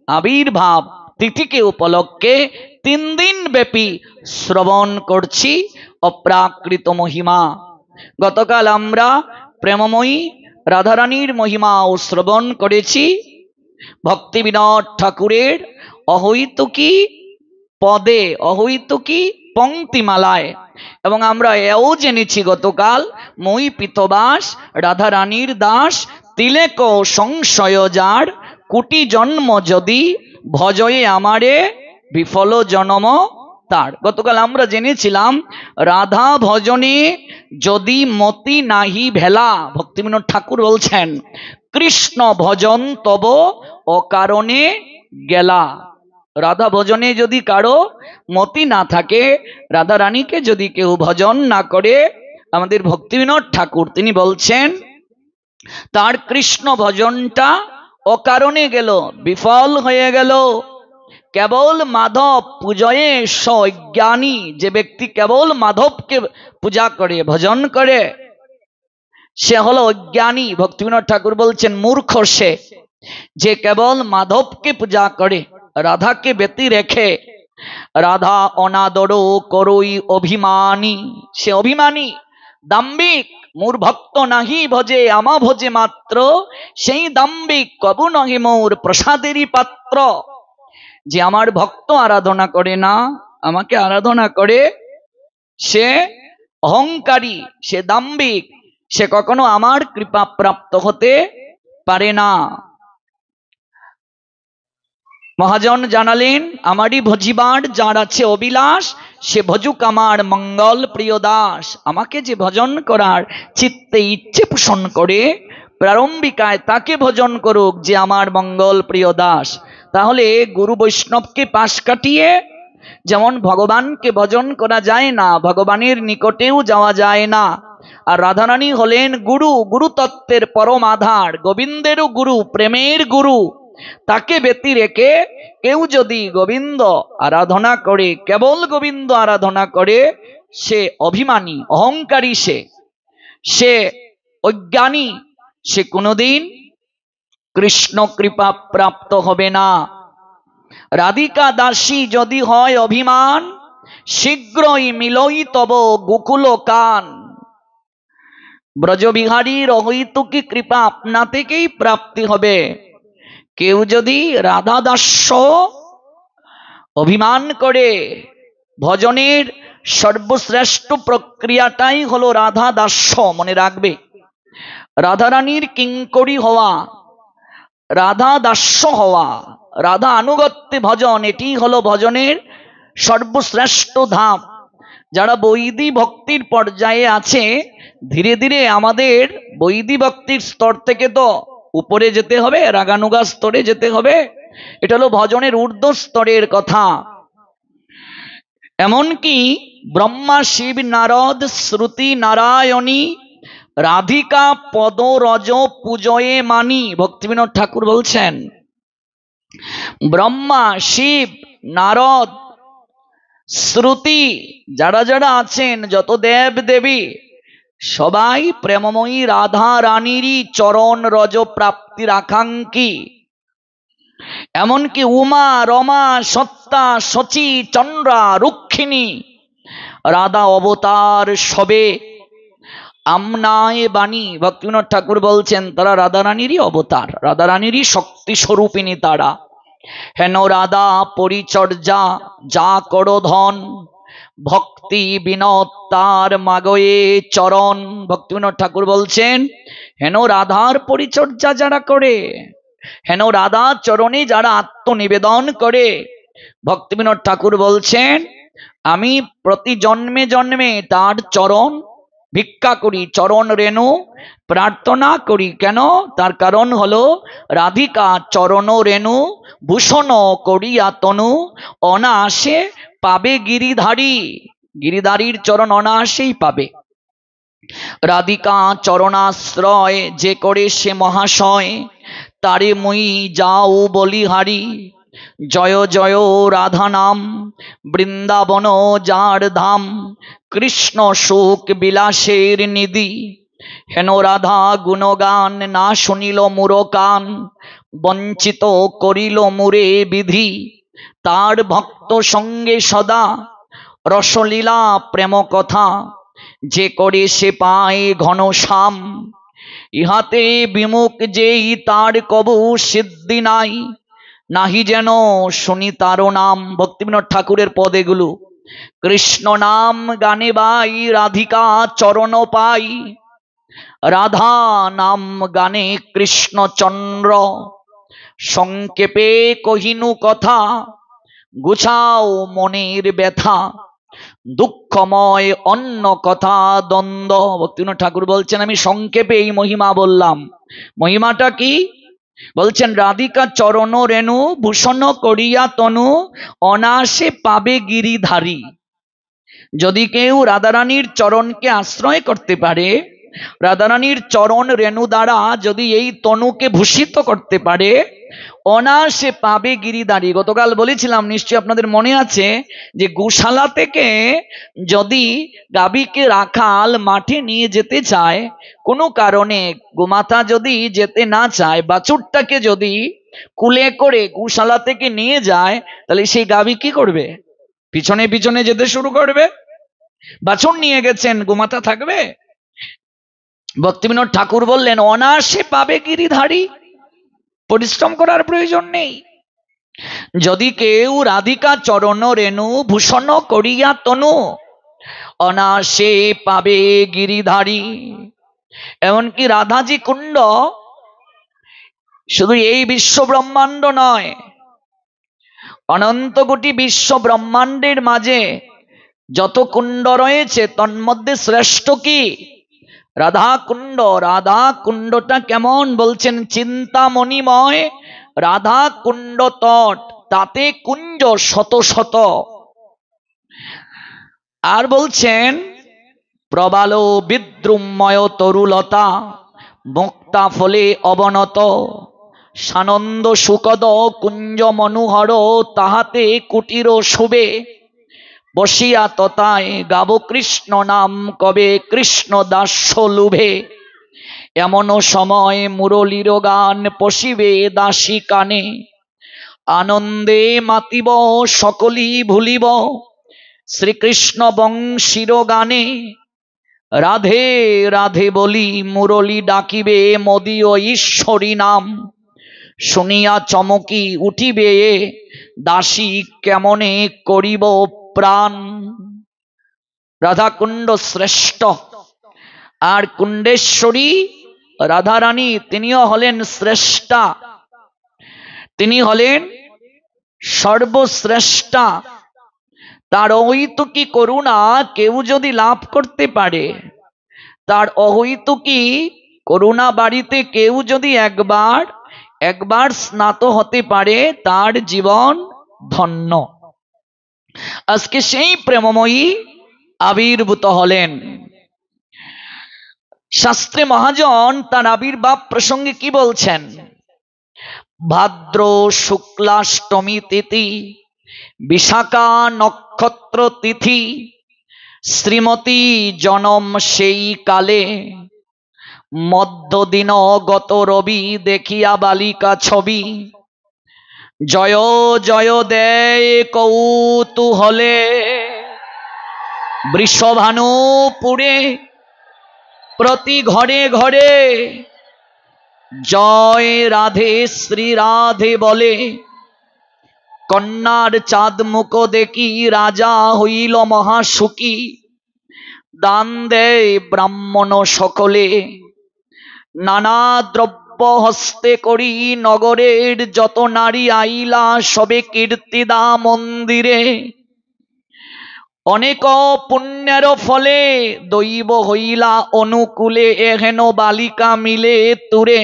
আবির্ভাব তিথিকে উপলক্ষে 3 দিন ব্যাপী শ্রবণ করছি অপ্রাকৃত মহিমা। গতকাল আমরা প্রেমময়ী রাধারানীর মহিমা শ্রবণ করেছি ভক্তি বিনোদ ঠাকুরের অহৈতুকী পদে, অহৈতুকী পংক্তিমালায়। এবং আমরা এও জেনেছি গতকাল, মই পিতবাস রাধা রানীর দাস, তিলেক সংশয় যার, কোটি জন্ম যদি ভজয়ে আমারে, বিফল জনম তার। গতকাল আমরা জেনেছিলাম রাধা ভজনে যদি মতি নাহি ভেলা, ভক্তিবিনোদ ঠাকুর বলছেন কৃষ্ণ ভজন তব অকারণে গেলা। রাধা ভজনে যদি কারো মতি না থাকে, রাধা রানীকে যদি কেউ ভজন না করে, আমাদের ভক্তিবিনোদ ঠাকুর তিনি বলছেন তার কৃষ্ণ ভজনটা অকারণে গেল, বিফল হয়ে গেল। কেবল মাধব পূজয়ে সজ্ঞানী, যে ব্যক্তি কেবল মাধবকে পূজা করে ভজন করে সে হলো অজ্ঞানী। ভক্তিবিনোদ ঠাকুর বলছেন মূর্খ সে, যে কেবল মাধবকে পূজা করে, রাধাকে ব্যতি রেখে। রাধা অনাদর করই অভিমানী, সে অভিমানী দাম্ভিক। মোর ভক্ত নাহি ভজে আমা ভজে মাত্র, সেই দাম্ভিক কবু নহে মোর প্রসাদেরই পাত্র। যে আমার ভক্ত আরাধনা করে না, আমাকে আরাধনা করে, সে অহংকারী, সে দাম্ভিক, সে কখনো আমার কৃপা প্রাপ্ত হতে পারে না। মহাজন জানালেন আমারই ভজিবার যার আছে অবিলাস, সে ভজুক আমার মঙ্গল প্রিয় দাস। আমাকে যে ভজন করার চিত্তে ইচ্ছে পোষণ করে, প্রারম্ভিকায় তাকে ভজন করুক যে আমার মঙ্গল প্রিয় দাস। তাহলে গুরু বৈষ্ণবকে পাশ কাটিয়ে যেমন ভগবানকে ভজন করা যায় না, ভগবানের নিকটেও যাওয়া যায় না। আর রাধারানী হলেন গুরু, গুরুতত্ত্বের পরম আধার, গোবিন্দেরও গুরু, প্রেমের গুরু। তাকে ব্যতি রেখে কেউ যদি গোবিন্দ আরাধনা করে, কেবল গোবিন্দ আরাধনা করে, সে অভিমানী, অহংকারী, সে অজ্ঞানী, সে কোনোদিন কৃষ্ণ কৃপা প্রাপ্ত হবে না। রাধিকা দাসী যদি হয় অভিমান, শীঘ্রই মিলই তব গোকুল কান। ব্রজবিহারীর অহৈতুকী কৃপা আপনা থেকেই প্রাপ্তি হবে। কেউ যদি রাধা দাস্য অভিমান করে, ভজনের সর্বশ্রেষ্ঠ প্রক্রিয়াটাই হলো রাধা দাস্য। মনে রাখবে, রাধারানীর কিঙ্করী হওয়া, রাধা দাস্য হওয়া, রাধা আনুগত্যে ভজন, এটি হলো ভজনের সর্বশ্রেষ্ঠ ধাপ। যারা বৈদিক ভক্তির পর্যায়ে আছে, ধীরে ধীরে আমাদের বৈদিক ভক্তির স্তর থেকে তো উপরে যেতে হবে, রাগানুগা স্তরে যেতে হবে। এটা হলো ভজনের ঊর্ধ্ব স্তরের কথা। এমনকি ব্রহ্মা শিব নারদ শ্রুতি নারায়ণী রাধিকা পদ রজ পূজয়ে মানি। ভক্তিবিনোদ ঠাকুর বলছেন ব্রহ্মা শিব নারদ শ্রুতি যারা যারা আছেন, যত দেব দেবী, সবাই প্রেমময়ী রাধা রানীরই চরণ রজ প্রাপ্তির আকাঙ্ক্ষী। এমনকি উমা রমা সত্তা শচী চন্দ্রা রুক্ষিণী রাধা অবতার সবে আমনায় বাণী। ভক্তিবিনোদ ঠাকুর বলছেন তারা রাধারানীরই অবতার, রাধারানীরই শক্তি স্বরূপিণী তারা। হেন রাধা পরিচর্যা যা করো ধন, ভক্তি বিনোদ তার মাগয়ে চরণ। ভক্তিবিনোদ ঠাকুর বলছেন হেন রাধার পরিচর্যা যারা করে, হেন রাধা চরণে যারা আত্মনিবেদন করে, ভক্তিবিনোদ ঠাকুর বলছেন আমি প্রতি জন্মে জন্মে তার চরণ ভিক্ষা করি, চরণ রেণু প্রার্থনা করি। কেন? তার কারণ হলো রাধিকা চরণ রেণু ভূষণ করিয়া তনু, অনায়াসে পাবে গিরিধারী। গিরিধারীর চরণ অনায়াসেই পাবে। রাধিকা চরণাশ্রয় যে করে সে মহাশয়, তারে মই যাও বলিহারি। জয় জয় রাধা নাম বৃন্দাবন যার ধাম, কৃষ্ণ সুখ বিলাসের নিধি। হেন রাধা গুণগান না শুনিল মুর কান, বঞ্চিত করিল মুরে বিধি। তার ভক্ত সঙ্গে সদা রসলীলা প্রেম কথা, যে করে সে পায় ঘনশ্যাম। ইহাতে বিমুখ যেই তার কবু সিদ্ধি নাই, নাহি যেন শুনি তার নাম। ভক্তিবিনোদ ঠাকুরের পদ এগুলো। কৃষ্ণ নাম গানে বাই রাধিকা চরণ পাই, রাধা নাম গানে কৃষ্ণচন্দ্র, সংক্ষেপে কহিনু কথা, গুছাও মনের ব্যথা, দুঃখময় অন্য কথা দ্বন্দ্ব। ভক্তিবিনোদ ঠাকুর বলছেন আমি সংক্ষেপে এই মহিমা বললাম। মহিমাটা কি বলছেন? রাধিকা চরণ রেণু ভূষণ করিয়া তনু, অনায়াসে পাবে গিরিধারী। যদি কেউ রাধারানীর চরণকে আশ্রয় করতে পারে, রাধারানীর চরণ রেণু দ্বারা যদি এই তনুকে ভূষিত করতে পারে, অনায়াসে পাবে গিরিধারী। গতকাল বলেছিলাম, নিশ্চয়ই আপনাদের মনে আছে, যে গোশালা থেকে যদি গাভীকে রাখাল মাঠে নিয়ে যেতে চায়, কোনো কারণে গোমাতা যদি যেতে না চায়, বাছুরটাকে যদি কুলে করে গোশালা থেকে নিয়ে যায়, তাহলে সেই গাভী কি করবে? পিছনে পিছনে যেতে শুরু করবে। বাছুর নিয়ে গেছেন, গোমাতা থাকবে? ভক্তিবিনোদ ঠাকুর বললেন অনায়াসে পাবে গিরিধারী, পরিশ্রম করার প্রয়োজন নেই। যদি কেউ রাধিকা চরণ রেণু ভূষণ করিয়া তনু, অনায়াসে পাবে গিরিধারী। এমনকি রাধাজি কুণ্ড শুধু এই বিশ্ব ব্রহ্মাণ্ড নয়, অনন্ত কোটি বিশ্ব ব্রহ্মাণ্ডের মাঝে যত কুণ্ড রয়েছে তন্মধ্যে শ্রেষ্ঠ কি? রাধা কুণ্ড। রাধা কুণ্ডটা কেমন বলছেন? চিন্তামণিময় রাধা কুণ্ড তট, তাতে কুঞ্জ শত শত। আর বলছেন প্রবাল বিদ্রুমময় তরুলতা, মুক্তা ফলে অবনত, সানন্দ সুকদ কুঞ্জ মনোহর, তাহাতে কুটির শুভে, বসিয়া তথায় গাব কৃষ্ণ নাম কবে কৃষ্ণ দাস্য লুভে, এমন সময় মুরলীর গান পশিবে দাসী কানে, আনন্দে মাতিব সকলি ভুলিব শ্রীকৃষ্ণ বংশীর গানে, রাধে রাধে বলি মুরলী ডাকিবে মদীয় ঈশ্বরী নাম, শুনিয়া চমকি উঠিবে দাসী কেমনে করিব প্রাণ। রাধাকুণ্ড শ্রেষ্ঠ। আর কুণ্ডেশ্বরী রাধারানী তিনিও হলেন শ্রেষ্ঠা, তিনি হলেন সর্বশ্রেষ্ঠা। তার অহৈতুকী করুণা কেউ যদি লাভ করতে পারে, তার অহৈতুকী করুণা বাড়িতে কেউ যদি একবার স্নাত হতে পারে, তার জীবন ধন্য। আজকে সেই প্রেমময়ী আবির্ভূত হলেন। শাস্ত্রে মহাজন তার আবির্ভাব প্রসঙ্গে কি বলছেন? ভাদ্র শুক্লাষ্টমী তিথি, বিশাখা নক্ষত্র তিথি, শ্রীমতী জনম সেই কালে, মধ্যদিন গত রবি দেখিয়া বালিকা ছবি, জয় জয় দেয় কৌতূহলে, বৃষভানুপুরে প্রতি ঘরে ঘরে, জয় রাধে শ্রী রাধে বলে, কন্যার চাঁদ মুখ দেখি রাজা হইল মহাসুখী, দান দেয় ব্রাহ্মণ সকলে, নানা দ্রব্য হস্তে করি নগরের যত নারী আইলা সবে কীর্তিদা মন্দিরে, অনেক পুণ্যের ফলে দৈব হইলা অনুকূলে, এহেন বালিকা মিলে তুরে,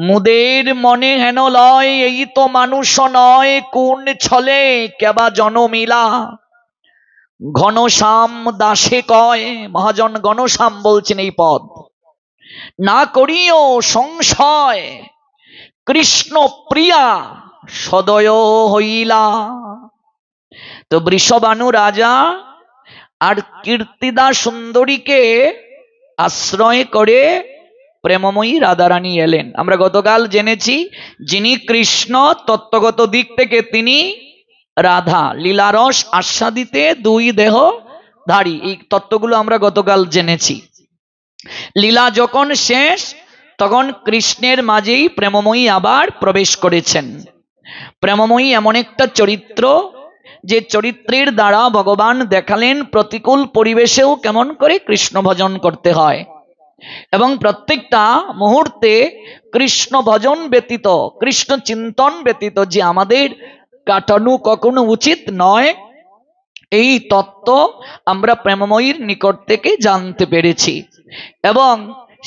মুদের মনে হেন লয় এই তো মানুষ নয়, কোন ছলে কেবা জনমিলা, ঘনশ্যাম দাসে কয়। মহাজন ঘনশ্যাম বলছেন এই পদ, না করিও সংশয় কৃষ্ণ প্রিয়া সদয় হইলা। তো বৃষভানু রাজা আর কীর্তিদা সুন্দরীকে আশ্রয় করে প্রেমময়ী রাধারানী এলেন। আমরা গতকাল জেনেছি যিনি কৃষ্ণ তত্ত্বগত দিক থেকে তিনি রাধা, লীলারস আস্বাদিতে দুই দেহ ধারী, এই তত্ত্বগুলো আমরা গতকাল জেনেছি। লীলা যখন শেষ তখন কৃষ্ণের মাঝেই প্রেমময়ী আবার প্রবেশ করেছেন। প্রেমময়ী এমন একটা চরিত্র যে চরিত্রের দ্বারা ভগবান দেখালেন প্রতিকূল পরিবেশেও কেমন করে কৃষ্ণ ভজন করতে হয়, এবং প্রত্যেকটা মুহূর্তে কৃষ্ণ ভজন ব্যতীত, কৃষ্ণ চিন্তন ব্যতীত যে আমাদের কাটানো কখনো উচিত নয়, এই তত্ত্ব আমরা প্রেমময়ীর নিকট থেকে জানতে পেরেছি। এবং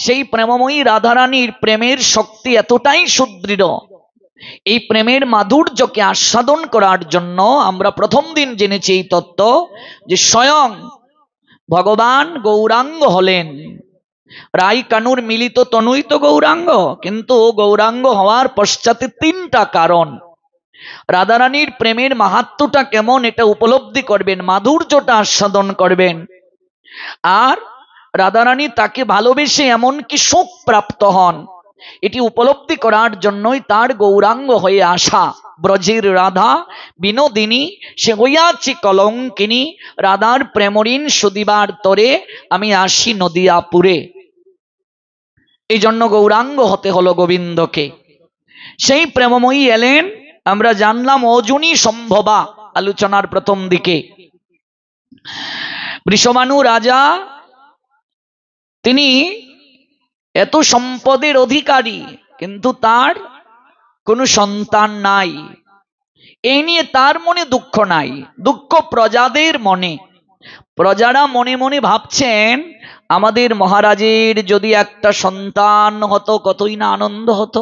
সেই প্রেমময়ী রাধারানীর প্রেমের শক্তি এতটাই সুদৃঢ়, এই প্রেমের মাধুর্যকে আস্বাদন করার জন্য আমরা প্রথম দিন জেনেছি এই তত্ত্ব, যে স্বয়ং ভগবান গৌরাঙ্গ হলেন। রাই কানুর মিলিত তনুই তো গৌরাঙ্গ, কিন্তু গৌরাঙ্গ হওয়ার পশ্চাতে তিনটা কারণ। রাধারানীর প্রেমের মাহাত্ম্যটা কেমন এটা উপলব্ধি করবেন, মাধুর্যটা আস্বাদন করবেন, আর রাধারানী তাকে ভালোবেসে এমনকি সুখ প্রাপ্ত হন, এটি উপলব্ধি করার জন্যই তার গৌরাঙ্গ হয়ে আসা। ব্রজের রাধা বিনোদিনী, সে হইয়াছি কলঙ্কিনী, রাধার প্রেমঋণ সুদিবার তরে, আমি আসি নদিয়াপুরে। এই জন্য গৌরাঙ্গ হতে হলো গোবিন্দকে। সেই প্রেমময়ী এলেন, আমরা জানলাম অজনী সম্ভবা আলোচনার প্রথম দিকে। বৃষভানু রাজা, তিনি এত সম্পদের অধিকারী, কিন্তু তার কোনো সন্তান নাই। এই নিয়ে তার মনে দুঃখ নাই, দুঃখ প্রজাদের মনে। প্রজারা মনে মনে ভাবছেন, আমাদের মহারাজের যদি একটা সন্তান হতো কতই না আনন্দ হতো,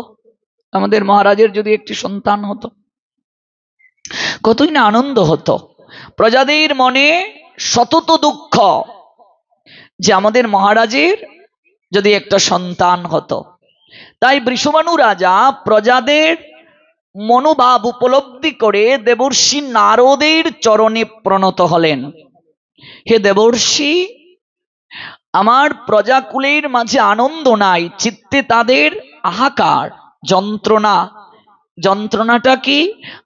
আমাদের মহারাজের যদি একটি সন্তান হতো কতই না আনন্দ হতো। প্রজাদের মনে সতত দুঃখ যে আমাদের মহারাজের যদি একটা সন্তান হতো। তাই বৃষভানু রাজা প্রজাদের মনোভাব উপলব্ধি করে দেবর্ষি নারদের চরণে প্রণত হলেন। হে দেবর্ষি, আমার প্রজাকুলের মাঝে আনন্দ নাই, চিত্তে তাদের হাহাকার, যন্ত্রণা। যন্ত্রণাটা কি?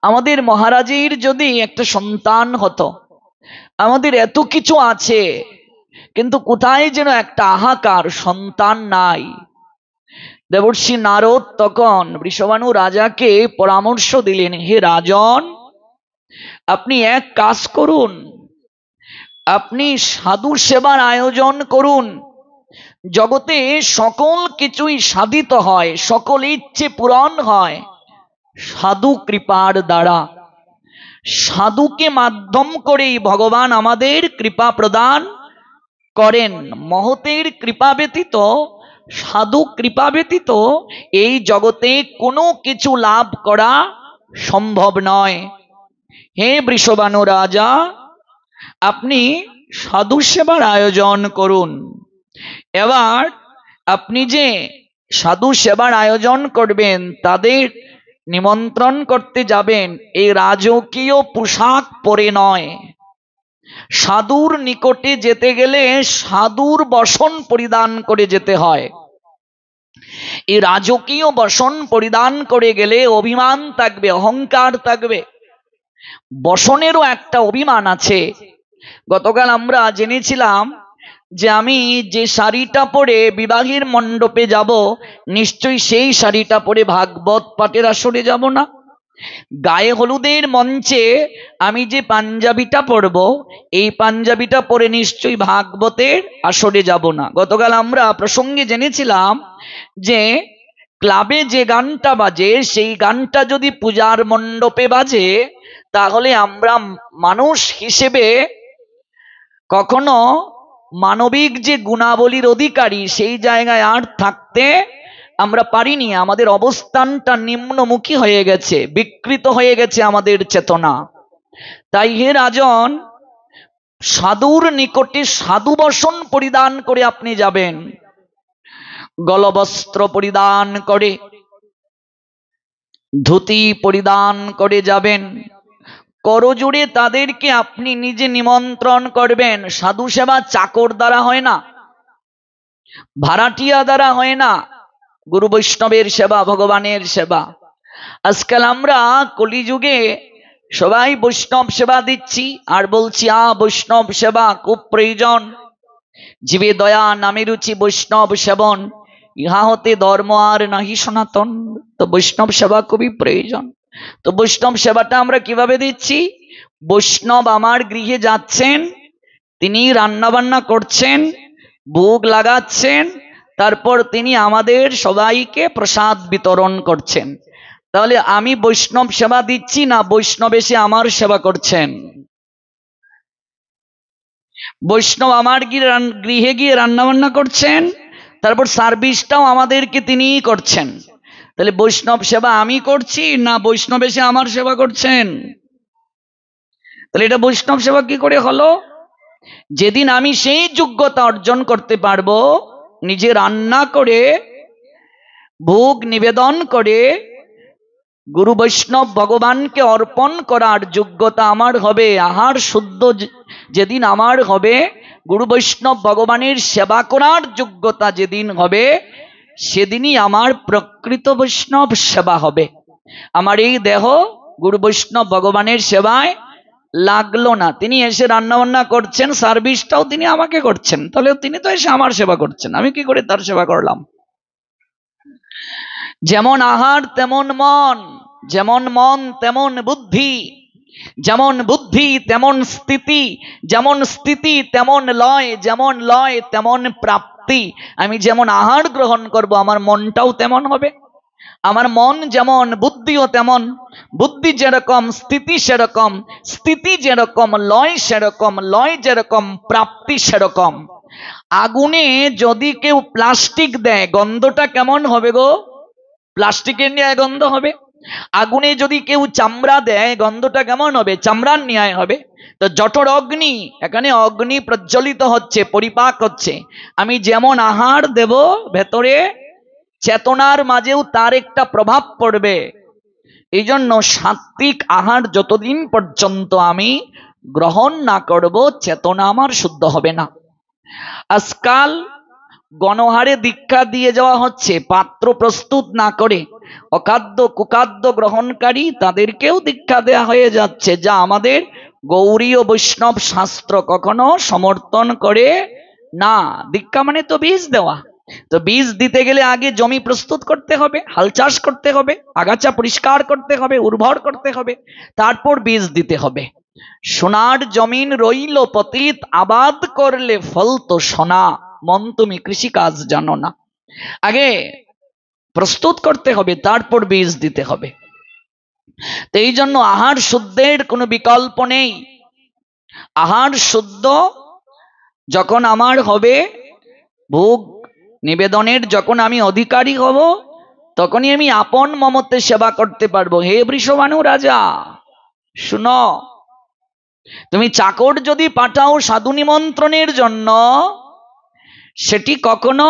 আমাদের মহারাজের যদি একটা সন্তান হতো, আমাদের এত কিছু আছে কিন্তু কোথায় যেন একটা হাহাকার, সন্তান নাই। দেবর্ষি নারদ তখন বৃষভানু রাজাকে পরামর্শ দিলেন, হে রাজন, আপনি এক কাজ করুন, আপনি সাধু সেবার আয়োজন করুন। জগতে সকল কিছুই সাধিত হয়, সকল ইচ্ছে পূরণ হয় সাধু কৃপার দ্বারা। সাধুকে মাধ্যম করেই ভগবান আমাদের কৃপা প্রদান করেন। মহতের কৃপা ব্যতীত, সাধু কৃপা ব্যতীত এই জগতে কোনো কিছু লাভ করা সম্ভব নয়। হে বৃষভানু রাজা, আপনি সাধু সেবার আয়োজন করুন। এবার আপনি যে সাধু সেবার আয়োজন করবেন, তাদের নিমন্ত্রণ করতে যাবেন, এই রাজকীয় পোশাক পরে নয়। সাধুর নিকটে যেতে গেলে সাধুর বসন পরিধান করে যেতে হয়। এই রাজকীয় বসন পরিধান করে গেলে অভিমান থাকবে, অহংকার থাকবে। বসনেরও একটা অভিমান আছে। গতকাল আমরা জেনেছিলাম যে আমি যে শাড়িটা পরে বিবাহের মণ্ডপে যাব, নিশ্চয়ই সেই শাড়িটা পরে ভাগবত পাঠের আসরে যাব না। গায়ে হলুদের মঞ্চে আমি যে পাঞ্জাবিটা পরব, এই পাঞ্জাবিটা পরে নিশ্চয়ই ভাগবতের আসরে যাব না। গতকাল আমরা প্রসঙ্গে জেনেছিলাম যে ক্লাবে যে গানটা বাজে, সেই গানটা যদি পূজার মণ্ডপে বাজে, তাহলে আমরা মানুষ হিসেবে কখনো মানবিক যে গুণাবলীর অধিকারী, সেই জায়গায় আর থাকতে আমরা পারিনি। আমাদের অবস্থানটা নিম্নমুখী হয়ে গেছে, বিকৃত হয়ে গেছে আমাদের চেতনা। তাই হে রাজন, সাধুর নিকটে সাধু বসন পরিধান করে আপনি যাবেন। গলবস্ত্র পরিধান করে, ধুতি পরিধান করে যাবেন। করজোড়ে তাদেরকে আপনি নিজে নিমন্ত্রণ করবেন। সাধু সেবা চাকর দ্বারা হয় না, ভাড়াটিয়া দ্বারা হয় না। গুরু বৈষ্ণবের সেবা, ভগবানের সেবা। আজকাল আমরা কলিযুগে সবাই বৈষ্ণব সেবা দিচ্ছি আর বলছি বৈষ্ণব সেবা খুব প্রয়োজন, জীবে দয়া নামে রুচি বৈষ্ণব সেবন, ইহা হতে ধর্ম আর নাহি সনাতন। তো বৈষ্ণব সেবা খুবই প্রয়োজন। তো বৈষ্ণব সেবাটা আমরা কিভাবে দিচ্ছি? বৈষ্ণব আমার গৃহে যাচ্ছেন, তিনি রান্না বান্না করছেন, ভোগ লাগাচ্ছেন, তারপর তিনি আমাদের সবাইকে প্রসাদ বিতরণ করছেন। তাহলে আমি বৈষ্ণব সেবা দিচ্ছি না বৈষ্ণব এসে আমার সেবা করছেন? বৈষ্ণব আমার গৃহে গিয়ে রান্না বান্না করছেন, তারপর সার্ভিসটাও আমাদেরকে তিনিই করছেন। তাহলে বৈষ্ণব সেবা আমি করছি না বৈষ্ণব এসে আমার সেবা করছেন? তাহলে এটা বৈষ্ণব সেবা কি করে হলো? যেদিন আমি সেই যোগ্যতা অর্জন করতে পারবো, নিজে রান্না করে ভোগ নিবেদন করে গুরু বৈষ্ণব ভগবানকে অর্পণ করার যোগ্যতা আমার হবে, আহার শুদ্ধ যেদিন আমার হবে, গুরু বৈষ্ণব ভগবানের সেবা করার যোগ্যতা যেদিন হবে, সেদিনই আমার প্রকৃত বৈষ্ণব সেবা হবে। আমার এই দেহ গুরু বৈষ্ণব ভগবানের সেবায় লাগলো না, তিনি এসে রান্না বান্না করছেন, সার্ভিসটাও তিনি আমাকে করছেন, তাহলে তিনি তো এসে আমার সেবা করছেন, আমি কি করে তার সেবা করলাম? যেমন আহার তেমন মন, যেমন মন তেমন বুদ্ধি, যেমন বুদ্ধি তেমন স্থিতি, যেমন স্থিতি তেমন লয়, যেমন লয় তেমন প্রাপ্তি। আমি যেমন আহার গ্রহণ করব আমার মনটাও তেমন হবে। আমার মন যেমন বুদ্ধিও তেমন, বুদ্ধি যেরকম স্থিতি সেরকম, স্থিতি যেরকম লয় সেরকম, লয় যেরকম প্রাপ্তি সেরকম। আগুনে যদি কেউ প্লাস্টিক দেয় গন্ধটা কেমন হবে গো? প্লাস্টিকের ন্যায় গন্ধ হবে। আগুনে যদি কেউ চামড়া দেয় গন্ধটা কেমন হবে? চামড়ার ন্যায় হবে। তো জঠর অগ্নি, এখানে অগ্নি প্রজ্বলিত হচ্ছে, পরিপাক হচ্ছে। আমি যেমন আহার দেব ভেতরে চেতনার মাঝেও তার একটা প্রভাব পড়বে। এই জন্য সাত্বিক আহার যতদিন পর্যন্ত আমি গ্রহণ না করব, চেতনা আমার শুদ্ধ হবে না। আজকাল গণহারে দীক্ষা দিয়ে যাওয়া হচ্ছে, পাত্র প্রস্তুত না করে অখাদ্য কুখাদ্য গ্রহণকারী তাদেরকেও দীক্ষা দেয়া হয়ে যাচ্ছে, যা আমাদের গৌড়ীয় বৈষ্ণব শাস্ত্র কখনো সমর্থন করে না। দীক্ষা মানে তো বীজ দেওয়া, তো বীজ দিতে গেলে আগে জমি প্রস্তুত করতে হবে, হাল চাষ করতে হবে, আগাছা পরিষ্কার করতে হবে, উর্বর করতে হবে, তারপর বীজ দিতে হবে। সোনার জমিন রইল পতিত, আবাদ করলে ফল তো সোনা, মন তুমি কৃষি কাজ জানো না। আগে প্রস্তুত করতে হবে, তারপর বীজ দিতে হবে। তো এই জন্য আহার শুদ্ধের কোনো বিকল্প নেই। আহার শুদ্ধ যখন আমার হবে, ভোগ নিবেদনের যখন আমি অধিকারী হব, তখনই আমি আপন মমতে সেবা করতে পারবো। হে বৃষভানু রাজা, শুনো, তুমি চাকর যদি পাঠাও সাধু নিমন্ত্রণের জন্য, সেটি কখনো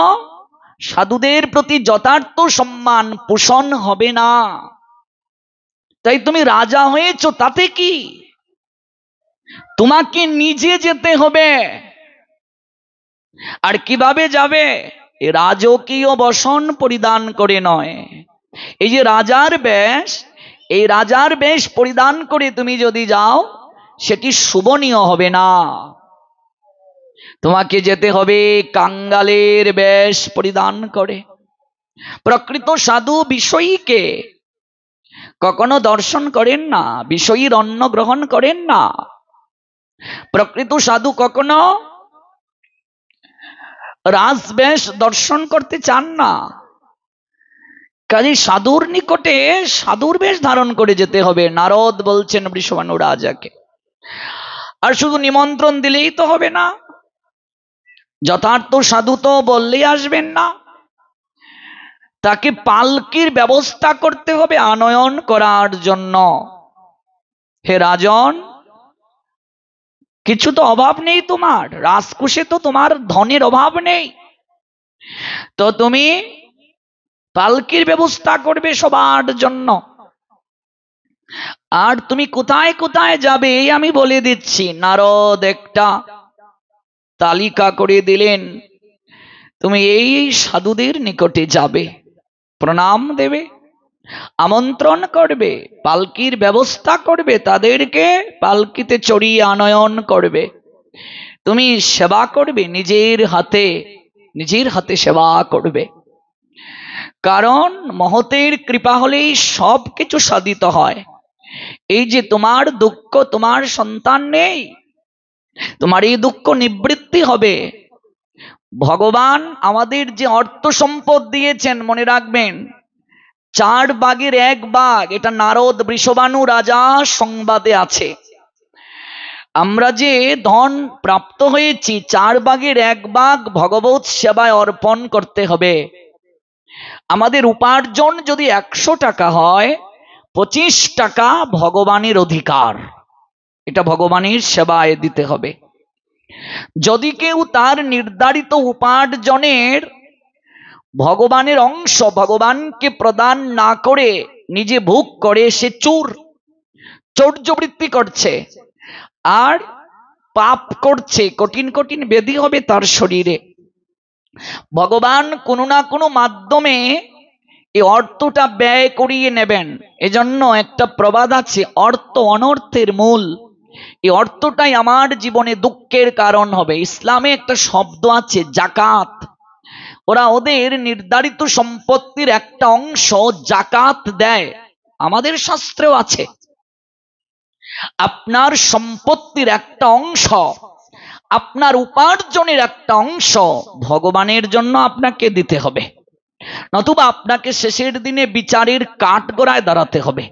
সাধুদের প্রতি যথার্থ সম্মান পোষণ হবে না। তাই তুমি রাজা হয়েছো তাতে কি, তোমাকে নিজে যেতে হবে। আর কিভাবে যাবে? রাজকীয় বসন পরিধান করে নয়। এই যে রাজার বেশ, এই রাজার বেশ পরিধান করে তুমি যদি যাও, সেটি শোভনীয় হবে না। তোমাকে যেতে হবে কাঙ্গালের বেশ পরিধান করে। প্রকৃত সাধু বিষয়ীকে কখনো দর্শন করেন না, বিষয়ীর অন্ন গ্রহণ করেন না। প্রকৃত সাধু কখনো রাজবেশ দর্শন করতে চান না। কাজে সাধুর নিকটে সাধুর বেশ ধারণ করে যেতে হবে, নারদ বলছেন বৃষভানু রাজাকে। আর শুধু নিমন্ত্রণ দিলেই তো হবে না, যথার্থ সাধু তো বললেই আসবেন না, তাকে পালকির ব্যবস্থা করতে হবে আনয়ন করার জন্য। হে রাজন, কিছু তো অভাব নেই তোমার, রাজকোষে তো তোমার ধনের অভাব নেই, তো তুমি পালকির ব্যবস্থা করবে সবার জন্য। আর তুমি কোথায় কোথায় যাবে আমি বলে দিচ্ছি। নারদ একটা তালিকা করে দিলেন, তুমি এই সাধুদের নিকটে যাবে, প্রণাম দেবে, আমন্ত্রণ করবে, পালকির ব্যবস্থা করবে, তাদেরকে পালকিতে চড়িয়ে আনয়ন করবে, তুমি সেবা করবে, নিজের হাতে সেবা করবে। কারণ মহতের কৃপা হলেই সব কিছু সাধিত হয়। এই যে তোমার দুঃখ, তোমার সন্তান নেই, তোমার এই দুঃখ নিবৃত্তি হবে। ভগবান আমাদের যে অর্থ সম্পদ দিয়েছেন, মনে রাখবেন 4 ভাগের 1 ভাগ, এটা নারদ বৃষভানু রাজা সংবাদে আছে। আমরা যে ধন প্রাপ্ত হয়েছি 4 ভাগের 1 ভাগ ভগবত সেবায় অর্পণ করতে হবে। আমাদের উপার্জন যদি 100 টাকা হয়, 25 টাকা ভগবানের অধিকার, এটা ভগবানের সেবায় দিতে হবে। যদি কেউ তার নির্ধারিত উপার্জনের ভগবানের অংশ ভগবানকে প্রদান না করে নিজে ভোগ করে, সে চৌর্যবৃত্তি করছে আর পাপ করছে, কঠিন কঠিন ব্যাধি হবে তার শরীরে। ভগবান কোনো না কোনো মাধ্যমে এই অর্থটা ব্যয় করিয়ে নেবেন। এজন্য একটা প্রবাদ আছে, অর্থ অনর্থের মূল। এই অর্থটাই আমার জীবনে দুঃখের কারণ হবে। ইসলামে একটা শব্দ আছে জাকাত। ওরা ওদের নির্ধারিত সম্পত্তির একটা অংশ জাকাত দেয়। আমাদের শাস্ত্রেও আছে আপনার সম্পত্তির একটা অংশ, আপনার উপার্জনের একটা অংশ ভগবানের জন্য আপনাকে দিতে হবে, নতুবা আপনাকে শেষের দিনে বিচারের কাঠগড়ায় দাঁড়াতে হবে।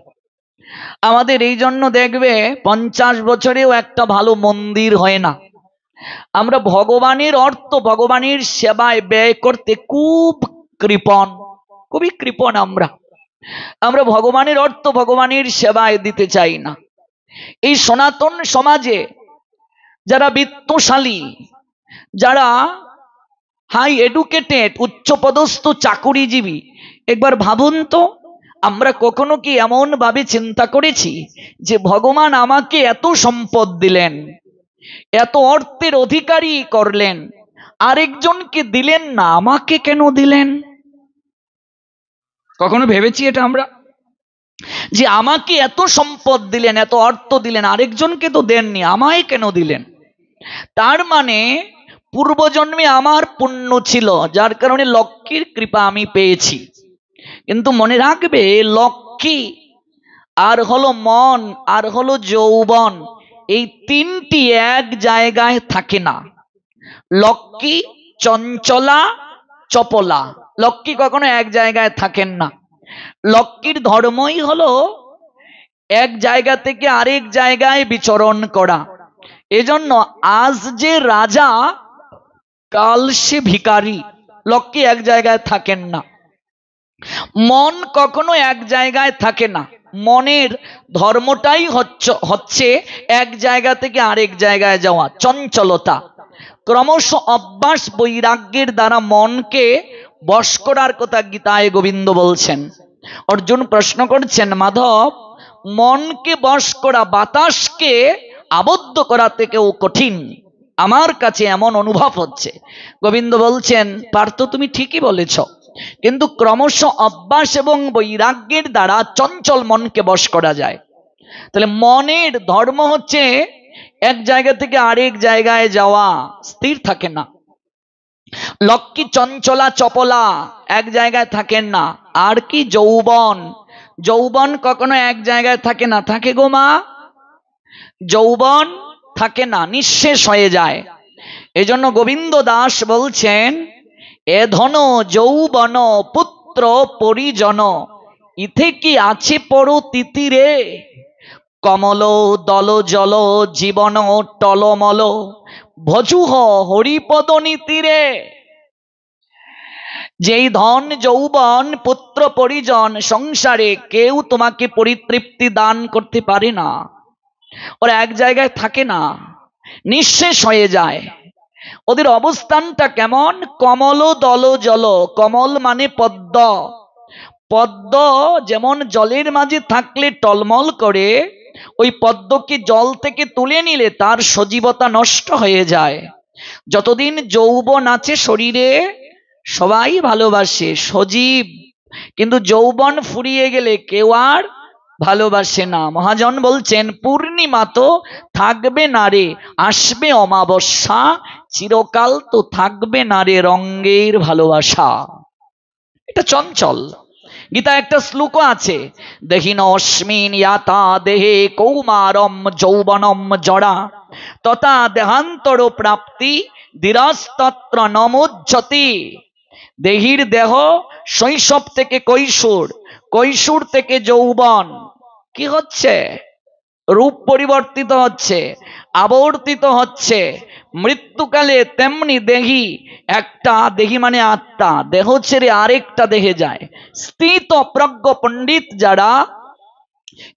আমাদের এই জন্য দেখবে 50 বছরেও একটা ভালো মন্দির হয় না। আমরা ভগবানের অর্থ ভগবানের সেবায় ব্যয় করতে খুবই কৃপণ। আমরা ভগবানের অর্থ ভগবানের সেবায় দিতে চাই না। এই সনাতন সমাজে যারা বিত্তশালী, যারা হাই এডুকেটেড, উচ্চপদস্থ চাকুরিজীবী, একবার ভাবুন তো, আমরা কখনো কি এমন ভাবে চিন্তা করেছি যে ভগবান আমাকে এত সম্পদ দিলেন, এত অর্থের অধিকারী করলেন, আরেকজনকে দিলেন না, আমাকে কেন দিলেন? কখনো ভেবেছি এটা আমরা, যে আমাকে এত সম্পদ দিলেন, এত অর্থ দিলেন, আরেকজনকে তো দেননি, আমায় কেন দিলেন? তার মানে পূর্বজন্মে আমার পুণ্য ছিল, যার কারণে লক্ষ্মীর কৃপা আমি পেয়েছি। কিন্তু মনে রাখবে, লক্ষ্মী আর হলো মন আর হলো যৌবন, এই তিনটি এক জায়গায় থাকে না। লক্ষ্মী চঞ্চলা চপলা, লক্ষ্মী কখনো এক জায়গায় থাকেন না। লক্ষ্মীর ধর্মই হলো এক জায়গা থেকে আরেক জায়গায় বিচরণ করা। এজন্য আজ যে রাজা, কাল সে ভিখারি। লক্ষ্মী এক জায়গায় থাকেন না। মন কখনো এক জায়গায় থাকে না। মনের ধর্মটাই হচ্ছে এক জায়গা থেকে আরেক জায়গায় যাওয়া, চঞ্চলতা। ক্রমশ অভ্যাস বৈরাগ্যের দ্বারা মনকে বশ করার কথা গীতায় গোবিন্দ বলছেন। অর্জুন প্রশ্ন করছেন, মাধব, মনকে বশ করা বাতাসকে আবদ্ধ করা থেকেও কঠিন, আমার কাছে এমন অনুভব হচ্ছে। গোবিন্দ বলছেন, পার্থ তুমি ঠিকই বলেছ, কিন্তু ক্রমশ অভ্যাস এবং বৈরাগ্যের দ্বারা চঞ্চল মনকে বশ করা যায়। তাহলে মনের ধর্ম হচ্ছে এক জায়গা থেকে আরেক জায়গায় যাওয়া, স্থির থাকে না। লক্ষ্মী চঞ্চলা চপলা, এক জায়গায় থাকেন না। আর কি যৌবন, যৌবন কখনো এক জায়গায় থাকে না। থাকে গো মা, যৌবন থাকে না, নিঃশেষ হয়ে যায়। এজন্য গোবিন্দ দাস বলছেন, এ ধন যৌবন পুত্র পরিজন, ইথে কি আছে পর তিতিরে, কমল দল জল জীবন টলমল, ভজুহ হরিপদ নীতিরে। যেই ধন যৌবন পুত্র পরিজন সংসারে কেউ তোমাকে পরিতৃপ্তি দান করতে পারে না। ওরা এক জায়গায় থাকে না, নিঃশেষ হয়ে যায়। ওদের অবস্থানটা কেমন? কমল দল জল। কমল মানে পদ্ম। পদ্ম যেমন জলের মাঝে থাকলে টলমল করে, ওই পদ্মকে জল থেকে তুলে নিলে তার সজীবতা নষ্ট হয়ে যায়। যতদিন যৌবন আছে শরীরে সবাই ভালোবাসে, সজীব, কিন্তু যৌবন ফুরিয়ে গেলে কেউ আর ভালোবাসে না। মহাজন বলছেন, পূর্ণিমা তো থাকবে না রে, আসবে অমাবস্যা, চিরকাল তো থাকবে না রে রঙ্গের ভালোবাসা। এটা চঞ্চল। গীতা একটা শ্লোকও আছে, দেহিন অস্মিন ইয়াতা দেহে কৌমারম যৌবনম জরা তথা দেহান্তর প্রাপ্তি ধীরস্তত্র নমুজ্জতি। দেহির দেহ শৈশব থেকে কৈশোর, কৈশোর থেকে যৌবন কি হচ্ছে, রূপ পরিবর্তিত হচ্ছে, আবর্তিত হচ্ছে। মৃত্যুকালে তেমনি দেহি, একটা দেহি মানে আত্মা, দেহ ছেড়ে আরেকটা দেহে যায়। স্থিত প্রজ্ঞ পণ্ডিত যারা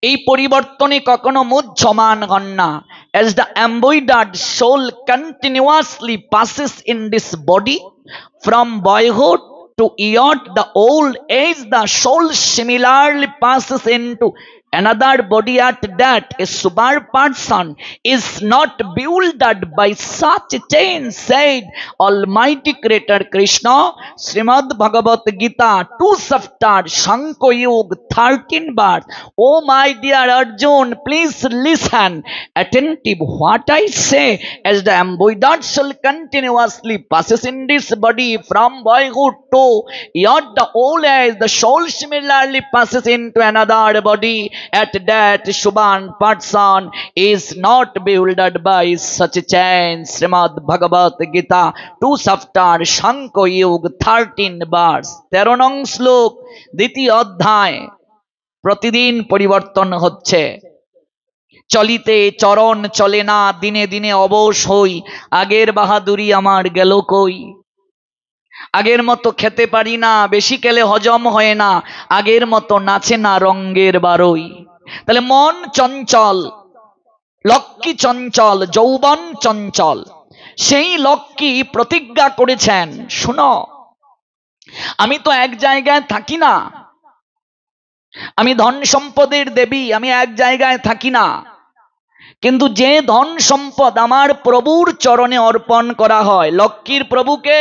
এই পরিবর্তনে কখনো মুহ্যমান হন না। as the embodied soul continuously passes in this body from boyhood to youth, the old age, the soul similarly passes into another body. At that a super person is not bewildered by such a change, said Almighty Creator Krishna. Srimad Bhagavad Gita 2 chapter Shankha Yoga 13 verse. Oh my dear Arjun, please listen attentive what I say. As the embodied soul continuously passes in this body from boyhood to youth, the old age, the soul similarly passes into another body. At that Shubhan person is not bewildered by such a change. Srimad Bhagavad Gita 2 chapter Shankha Yoga 13 verse 13 নং শ্লোক, দ্বিতীয় অধ্যায়। প্রতিদিন পরিবর্তন হচ্ছে, চলিতে চরণ চলে না, দিনে দিনে অবশ হই, আগের বাহাদুরি আমার গেল কই। আগের মতো খেতে পারি না, বেশি খেলে হজম হয় না, আগের মতো নাচে না রঙ্গের বারই। তাহলে মন চঞ্চল, লক্ষ্মী চঞ্চল, যৌবন চঞ্চল। সেই লক্ষ্মী প্রতিজ্ঞা করেছেন, শুনো আমি তো এক জায়গায় থাকি না, আমি ধন সম্পদের দেবী, আমি এক জায়গায় থাকি না, কিন্তু যে ধন সম্পদ আমার প্রভুর চরণে অর্পণ করা হয়, লক্ষ্মীর প্রভুকে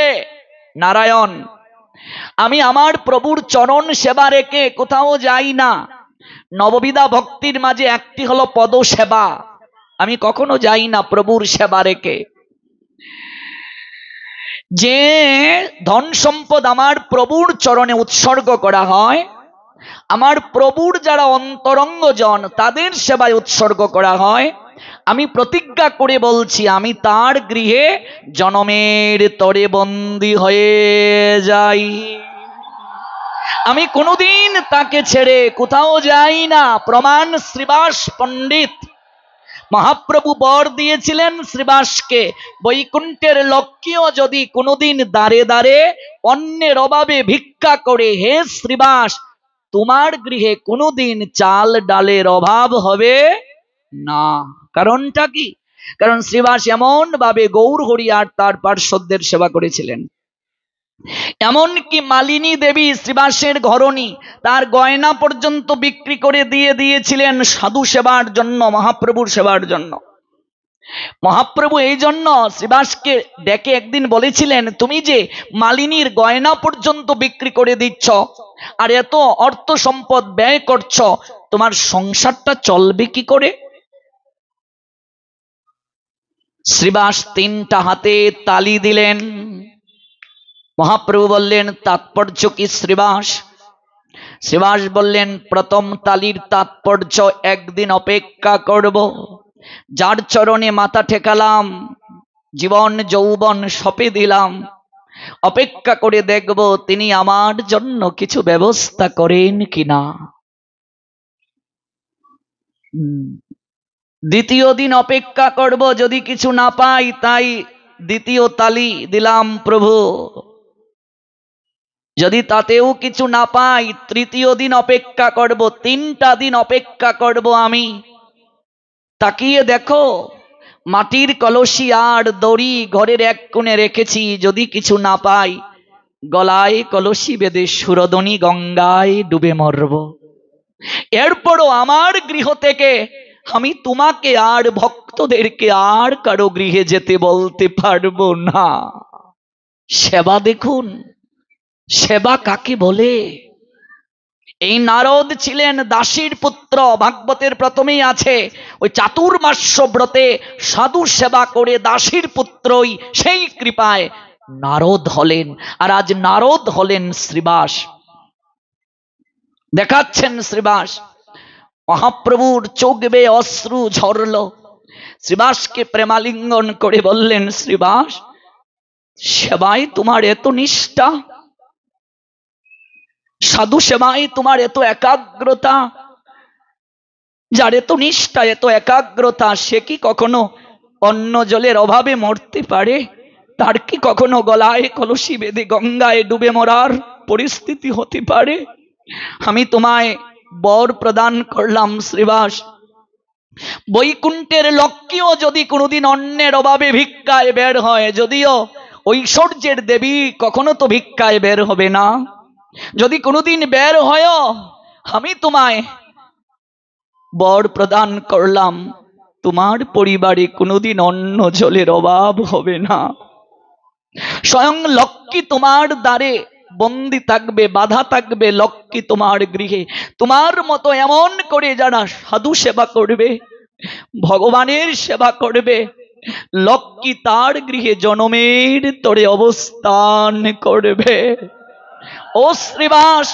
নারায়ণ, আমি আমার প্রভুর চরণ সেবা রেখে কোথাও যাই না। নববিধা ভক্তির মাঝে একটি হলো পদ সেবা, আমি কখনো যাই না প্রভুর সেবা রেখে। যে ধন সম্পদ আমার প্রভুর চরণে উৎসর্গ করা হয়, আমার প্রভুর যারা অন্তরঙ্গ জন তাদের সেবায় উৎসর্গ করা হয়, আমি প্রতিজ্ঞা করে বলছি আমি তার গৃহে জনমের তরে বন্দী হয়ে যাই, আমি কোনোদিন তাকে ছেড়ে কোথাও যাই না। প্রমাণ শ্রীবাস পণ্ডিত, মহাপ্রভু বর দিয়েছিলেন শ্রীবাসকে, বৈকুণ্ঠের লক্ষ্মীও যদি কোনোদিন দাঁড়ে দাঁড়ে অন্যের অভাবে ভিক্ষা করে, হে শ্রীবাস তোমার গৃহে কোনোদিন চাল ডালের অভাব হবে না। কারণটা কি? কারণ শ্রীবাস এমন ভাবে গৌর হরি আর তার পার্শ্বদের সেবা করেছিলেন। এমনকি মালিনী দেবী শ্রীবাসের ঘরণী, তার গয়না পর্যন্ত বিক্রি করে দিয়েছিলেন সাধু সেবার জন্য, মহাপ্রভুর সেবার জন্য। মহাপ্রভু এই জন্য শ্রীবাসকে ডেকে একদিন বলেছিলেন, তুমি যে মালিনীর গয়না পর্যন্ত বিক্রি করে দিচ্ছ আর এত অর্থ সম্পদ ব্যয় করছ, তোমার সংসারটা চলবে কি করে? শ্রীবাস তিনটা হাতে তালি দিলেন। মহাপ্রভু বললেন তাৎপর্য কি শ্রীবাস? শ্রীবাস বললেন প্রথম তালির তাৎপর্য একদিন অপেক্ষা করব, যার চরণে মাথা ঠেকালাম, জীবন যৌবন সঁপে দিলাম, অপেক্ষা করে দেখব তিনি আমার জন্য কিছু ব্যবস্থা করেন কিনা। দ্বিতীয় দিন অপেক্ষা করব, যদি কিছু না পাই তাই দ্বিতীয় তালি দিলাম প্রভু, যদি তাতেও কিছু না পাই তৃতীয় দিন অপেক্ষা করব, তিনটা দিন অপেক্ষা করব আমি। তাকিয়ে দেখো মাটির কলসি আর দড়ি ঘরের এক কোণে রেখেছি, যদি কিছু না পাই গলায় কলসি বেঁধে সুরদনী গঙ্গায় ডুবে মরব। এরপরও আমার গৃহ থেকে আমি তোমাকে আর ভক্তদেরকে আর কারো গৃহে যেতে বলতে পারবো না। সেবা দেখুন, সেবা কাকে বলে? এই নারদ ছিলেন দাসীর পুত্র, ভাগবতের প্রথমেই আছে, ওই চাতুর্মাস্য ব্রতে সাধু সেবা করে দাসীর পুত্রই সেই কৃপায় নারদ হলেন। আর আজ নারদ হলেন শ্রীবাস। দেখাচ্ছেন শ্রীবাস। মহাপ্রভুর চোখ বেয়ে অশ্রু ঝরল। শ্রীবাসকে প্রেমালিঙ্গন করে বললেন, শ্রীবাস, সেবায় তোমার এত নিষ্ঠা, সাধু সেবায় তোমার এত একাগ্রতা, যার এত নিষ্ঠা এত একাগ্রতা, সে কি কখনো অন্ন জলের অভাবে মরতে পারে? তার কি কখনো গলায় কলসি বেঁধে গঙ্গায় ডুবে মরার পরিস্থিতি হতে পারে? আমি তোমায় বর প্রদান করলাম শ্রীবাস, বৈকুণ্ঠের লক্ষ্মীও যদি কোনোদিন অন্যের অভাবে ভিক্ষায় বের হয়, যদিও ঐশ্বর্যের দেবী কখনো তো ভিক্ষায় বের হবে না, যদি কোনোদিন বের হয়, আমি তোমায় বর প্রদান করলাম, তোমার পরিবারে কোনোদিন অন্ন জলের অভাব হবে না। স্বয়ং লক্ষ্মী তোমার দ্বারে বন্দী থাকবে, বাধা থাকবে লক্ষ্মী তোমার গৃহে। তোমার মতো এমন করে যারা সাধু সেবা করবে, ভগবানের সেবা করবে, লক্ষ্মী তার গৃহে জনমের তরে অবস্থান করবে। ও শ্রীবাস,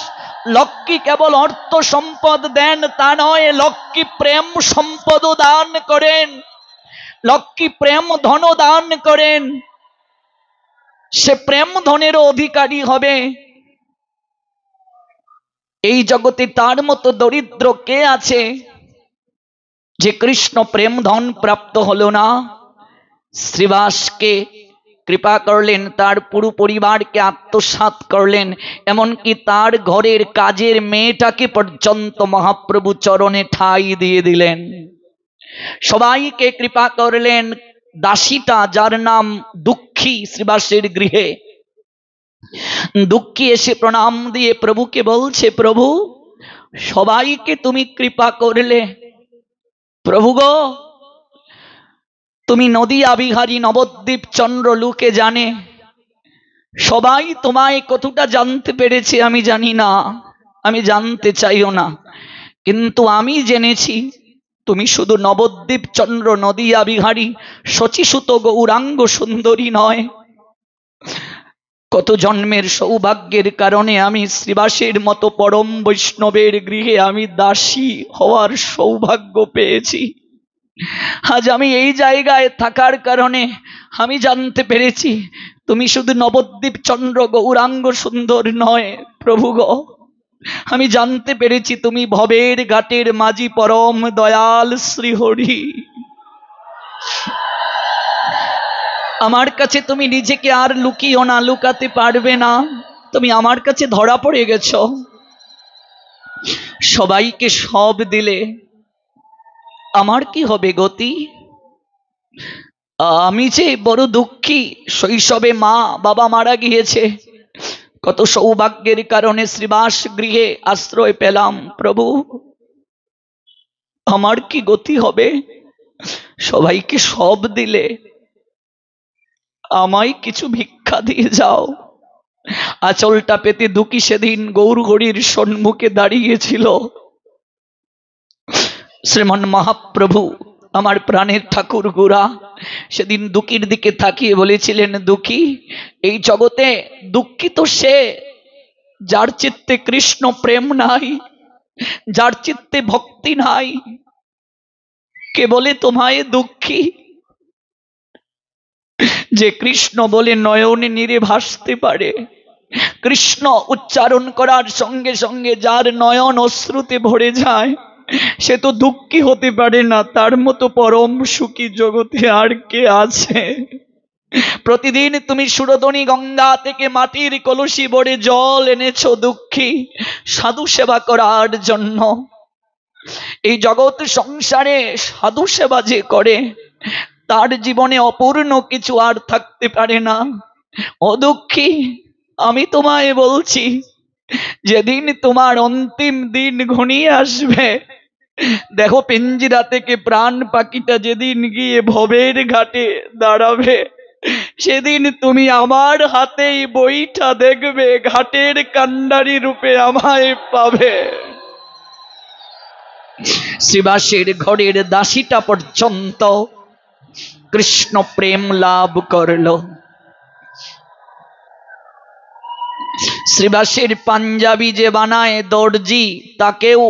লক্ষ্মী কেবল অর্থ সম্পদ দেন তা নয়, লক্ষ্মী প্রেম সম্পদও দান করেন, লক্ষ্মী প্রেম ধন দান করেন। সে প্রেম ধনেরও অধিকারী হবে। এই জগতে তার মতো দরিদ্র কে আছে যে কৃষ্ণ প্রেম ধন প্রাপ্ত হলো না? শ্রীবাসকে কৃপা করলেন, তার পুরো পরিবারকে আত্মসাৎ করলেন, এমনকি তার ঘরের কাজের মেয়েটাকে পর্যন্ত মহাপ্রভু চরণে ঠাঁই দিয়ে দিলেন। সবাইকে কৃপা করলেন। দাসীটা, যার নাম দুঃখী, শ্রীবাসের গৃহে দুঃখী এসে প্রণাম দিয়ে প্রভুকে বলছে, প্রভু, সবাইকে তুমি কৃপা করলে, প্রভু গো, তুমি নদিয়া বিহারী নবদ্বীপ চন্দ্র লোকে জানে, সবাই তোমায় কতটা জানতে পেরেছে আমি জানি না, আমি জানতে চাইও না, কিন্তু আমি জেনেছি তুমি শুধু নবদ্বীপ চন্দ্র নদিয়া বিহারী শচীসুত গৌরাঙ্গ সুন্দরী নয়, কত জন্মের সৌভাগ্যের কারণে আমি শ্রীবাসের মতো পরম বৈষ্ণবের গৃহে আমি দাসী হওয়ার সৌভাগ্য পেয়েছি। আজ আমি এই জায়গায় থাকার কারণে আমি জানতে পেরেছি তুমি শুধু নবদ্বীপ চন্দ্র গৌরাঙ্গ সুন্দর নয়, প্রভু গো, আমি জানতে পেরেছি তুমি ভবের ঘাটের মাঝি পরম দয়াল শ্রীহরি। আমার কাছে তুমি নিজেকে আর লুকিও না, লুকাতে পারবে না, তুমি আমার কাছে ধরা পড়ে গেছ। সবাইকে সব দিলে, আমার কি হবে গতি? আমি যে বড় দুঃখী, শৈশবে মা বাবা মারা গিয়েছে, কত সৌভাগ্যের কারণে শ্রীবাস গৃহে আশ্রয় পেলাম, প্রভু আমার কি গতি হবে? সবাইকে সব দিলে, আমায় কিছু ভিক্ষা দিয়ে যাও। আঁচলটা পেতে দুঃখী সেদিন গৌরহরির সম্মুখে দাঁড়িয়েছিল। শ্রীমান মহাপ্রভু, আমার প্রাণের ঠাকুর গোরা, সেদিন দুঃখীর দিকে তাকিয়ে বলেছিলেন, দুঃখী, এই জগতে দুঃখী তো সে যার চিত্তে কৃষ্ণ প্রেম নাই, যার চিত্তে ভক্তি নাই। কে বলে তোমায় দুঃখী? যে কৃষ্ণ বলে নয়নে নীরে ভাসতে পারে, কৃষ্ণ উচ্চারণ করার সঙ্গে সঙ্গে যার নয়ন অশ্রুতে ভরে যায়, সে তো দুঃখী হতে পারে না। তার মতো পরম সুখী জগতে আর কে আছে? প্রতিদিন তুমি সুরধনী গঙ্গা থেকে মাটির কলসি ভরে জল এনেছো দুঃখী, সাধু সেবা করার জন্য। এই জগৎ সংসারে সাধু সেবা যে করে, তার জীবনে অপূর্ণ কিছু আর থাকতে পারে না। ও দুঃখী, আমি তোমায় বলছি, যেদিন তোমার অন্তিম দিন ঘনিয়ে আসবে, দেখো পিঞ্জিরা থেকে প্রাণ পাখিটা যেদিন গিয়ে ভবের ঘাটে দাঁড়াবে, সেদিন তুমি আমার হাতেই বইটা দেখবে, ঘাটের কান্ডারি রূপে আমায় পাবে। শ্রীবাসের ঘরের দাসীটা পর্যন্ত কৃষ্ণ প্রেম লাভ করল। শ্রীবাসের পাঞ্জাবি যে বানায় দর্জি, তাকেও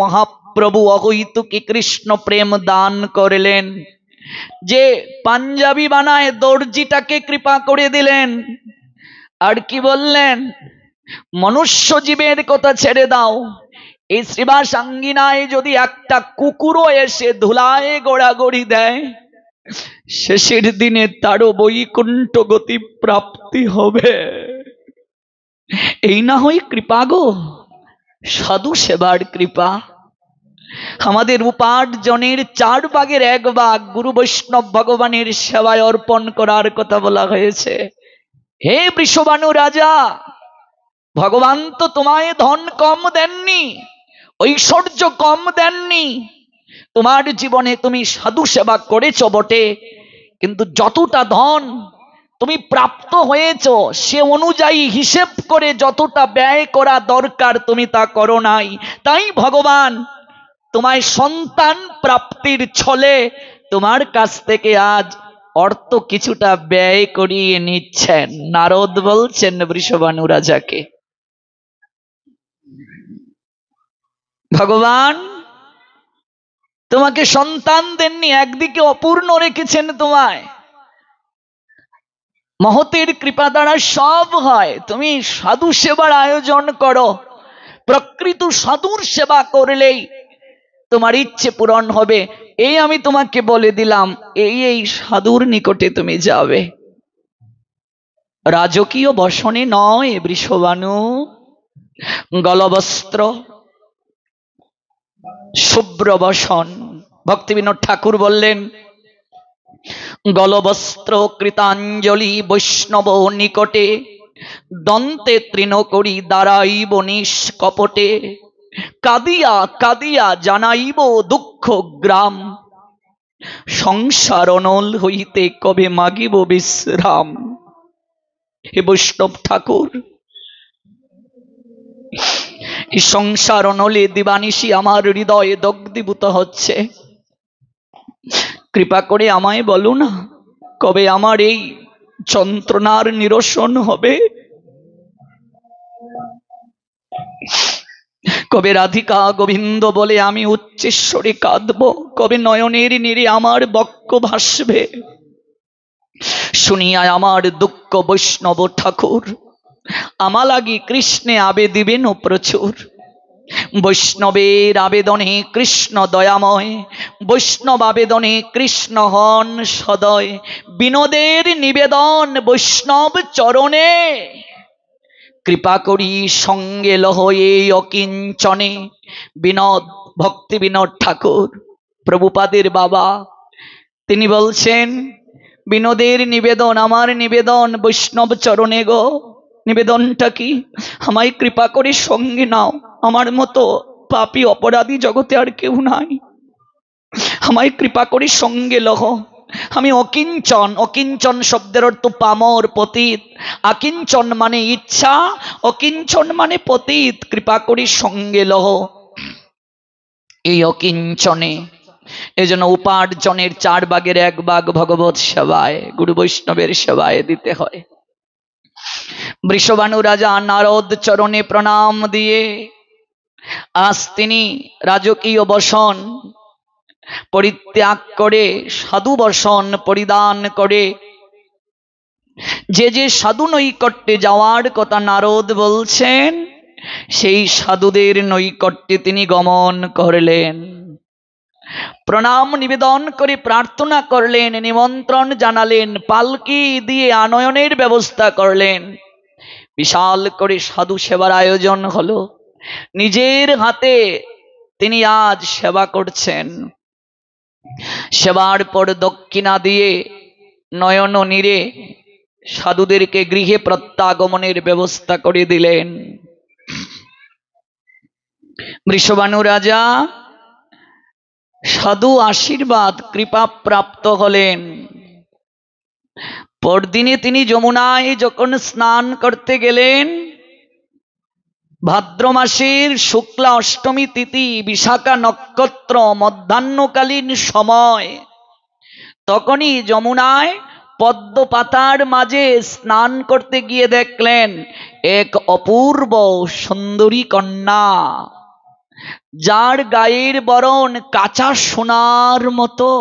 মহাপ্রভু অহৈতুকী কৃষ্ণ প্রেম দান করলেন। যে পাঞ্জাবি বানায় দর্জিটাকে কৃপা করে দিলেন। আর কি বললেন? মনুষ্য জীবের কথা ছেড়ে দাও, এই শ্রীবাস আঙ্গিনায় যদি একটা কুকুরও এসে ধুলায় গোড়াগড়ি দেয়, শেষের দিনে তারও বৈকুণ্ঠ গতি প্রাপ্তি হবে। এই না হয় কৃপা গো, সাধু সেবার কৃপা। আমাদের উপার্জনের 4 ভাগের 1 ভাগ গুরু বৈষ্ণব ভগবানের সেবায় অর্পণ করার কথা বলা হয়েছে। হে বৃষবাণু রাজা, ভগবান তো তোমায় ধন কম দেননি, ঐশ্বর্য কম দেননি। তোমার জীবনে তুমি সাধু সেবা করেছ বটে, কিন্তু যতটা ধন তুমি প্রাপ্ত হয়েছ সে অনুযায়ী হিসেব করে যতটা ব্যয় করা দরকার তুমি তা করো নাই। তাই ভগবান তোমায় সন্তান প্রাপ্তির ছলে তোমার কাছ থেকে আজ অর্থ কিছুটা ব্যয় করিয়ে নিচ্ছেন। নারদ বলছেন বৃষবাণু রাজাকে, ভগবান তোমাকে সন্তান দেননি, একদিকে অপূর্ণ রেখেছেন তোমায়। মহতের কৃপা দ্বারা সব হয়। তুমি সাধু সেবার আয়োজন করো, প্রকৃত সাধুর সেবা করলেই তোমার ইচ্ছে পূরণ হবে। এই আমি তোমাকে বলে দিলাম, এই সাধুর নিকটে তুমি যাবে। রাজকীয় বসনে নয় বৃষবাণু, গলবস্ত্র শুভ্র বসন। ভক্তিবিনোদ ঠাকুর বললেন, গলবস্ত্র কৃতাঞ্জলি বৈষ্ণব নিকটে, দন্তে তৃণ করি দাঁড়াইব নিষ্কপটে, কাঁদিয়া কাঁদিয়া জানাইব দুঃখ গ্রাম, সংসার অনল হইতে কবে মাগিব বিশ্রাম। হে বৈষ্ণব ঠাকুর, এই সংসার অনলে দিবানিশি আমার হৃদয়ে দগ্ধীভূত হচ্ছে। কৃপা করে আমায় বলো না, কবে আমার এই যন্ত্রণার নিরসন হবে? কবে রাধিকা গোবিন্দ বলে আমি উচ্চেশ্বরে কাঁদব? কবে নয়নের নীরে আমার বক্ষ ভাসবে? শুনিয়া আমার দুঃখ বৈষ্ণব ঠাকুর, আমা লাগি কৃষ্ণে আবে দিবেন প্রচুর। বৈষ্ণবের আবেদনে কৃষ্ণ দয়াময়, বৈষ্ণব আবেদনে কৃষ্ণ হন সদয়। বিনোদের নিবেদন বৈষ্ণব চরণে, কৃপা করি সঙ্গে লহ এই অকিঞ্চনে। বিনোদ, ভক্তি বিনোদ ঠাকুর প্রভুপাদের বাবা, তিনি বলছেন, বিনোদের নিবেদন, আমার নিবেদন বৈষ্ণব চরণে গো। নিবেদনটা কি? আমায় কৃপা করে সঙ্গে নাও, আমার মতো পাপী অপরাধী জগতে আর কেউ নাই, আমায় কৃপা করে সঙ্গে লহ। আমি অকিঞ্চন, অকিঞ্চন শব্দের অর্থ পামর পতিত, আকিঞ্চন মানে ইচ্ছা, অকিঞ্চন মানে পতিত। কৃপা করে সঙ্গে লহ এই অকিঞ্চনে। এজন্য উপার্জনের 4 ভাগের 1 ভাগ ভগবত সেবায়, গুরু বৈষ্ণবের সেবায় দিতে হয়। বৃষবাণু রাজা নারদ চরণে প্রণাম দিয়ে আজ তিনি রাজকীয় বসন পরিত্যাগ করে সাধু বসন পরিধান করে যে সাধু নৈকট্যে যাওয়ার কথা নারদ বলছেন, সেই সাধুদের নৈকট্যে তিনি গমন করলেন। প্রণাম নিবেদন করে প্রার্থনা করলেন, নিমন্ত্রণ জানালেন, পালকি দিয়ে আনয়নের ব্যবস্থা করলেন। বিশাল করে সাধু সেবার আয়োজন হলো। নিজের হাতে তিনি আজ সেবা করছেন। সেবার পর দক্ষিণা দিয়ে নয়ন নীরে সাধুদেরকে গৃহে প্রত্যাগমনের ব্যবস্থা করে দিলেন। বৃষবাণু রাজা সাধু আশীর্বাদ কৃপা প্রাপ্ত হলেন। পরদিনে তিনি যমুনায় যখন স্নান করতে গেলেন, ভাদ্র মাসের শুক্লা অষ্টমী তিথি, বিশাখা নক্ষত্র, মধ্যাহ্নকালীন সময়, তখনই যমুনায় পদ্ম পাতার মাঝে স্নান করতে গিয়ে দেখলেন এক অপূর্ব সুন্দরী কন্যা, যার গায়ের বরণ কাঁচা সোনার মতো।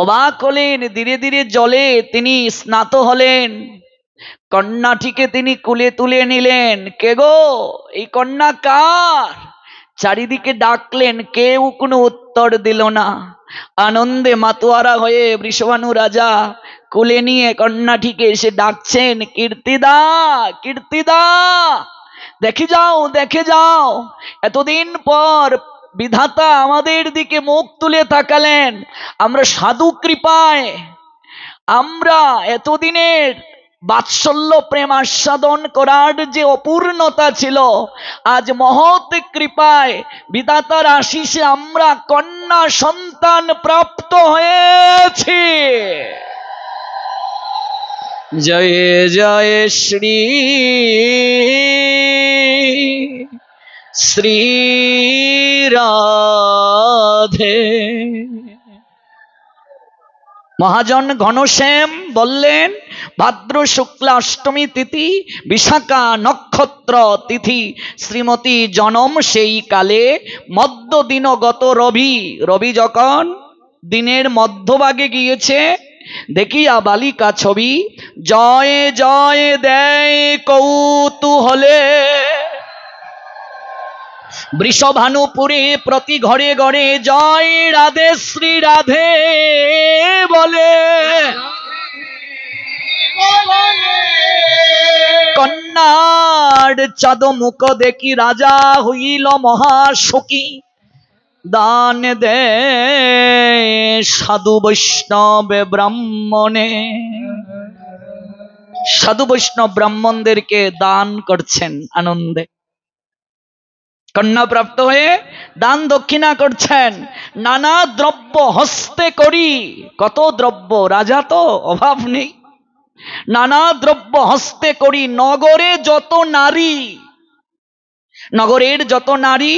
অবাক হলেন, ধীরে ধীরে জলে তিনি স্নাত হলেন। কন্যাটিকে তিনি কুলে তুলে নিলেন। কে গো, এই কন্যা কার? চারিদিকে ডাকলেন, কেউ কোনো উত্তর দিল না। আনন্দে মাতোয়ারা হয়ে বৃষভানু রাজা কুলে নিয়ে কন্যাটিকে এসে ডাকছেন, কীর্তিদা, কীর্তিদা, দেখে যাও, দেখে যাও। এতদিন পর বিধাতা আমাদের দিকে মুখ তুলে তাকালেন। আমরা সাধু কৃপায়, আমরা এতদিনের বাৎসল্য প্রেম আস্বাদন করার যে অপূর্ণতা ছিল, আজ মহৎ কৃপায় বিধাতার আশিসে আমরা কন্যা সন্তান প্রাপ্ত হয়েছি। জয় জয় শ্রী শ্রী রাধে। মহাজন ঘনশ্যাম বললেন, ভাদ্র শুক্লা অষ্টমী তিথি, বিশাখা নক্ষত্র তিথি, শ্রীমতী জনম সেই কালে, মধ্য দিনগত রবি। রবি যখন দিনের মধ্যভাগে গিয়েছে, দেখিয়া বালিকা ছবি, জয় জয় দেয় কৌতূহলে। বৃষভানুপুরে প্রতি ঘরে ঘরে জয় রাধে শ্রী রাধে বলে। কন্যার চাঁদ মুখ দেখি রাজা হইল মহাসুখী, দান দে সাধু বৈষ্ণব ব্রাহ্মণে। সাধু বৈষ্ণব ব্রাহ্মণদেরকে দান করছেন আনন্দে। কন্যা প্রাপ্ত হয়ে দান দক্ষিণা করছেন। নানা দ্রব্য হস্তে করি, কত দ্রব্য, রাজা তো অভাব নেই। নানা দ্রব্য হস্তে করি, নগরে যত নারী, নগরের যত নারী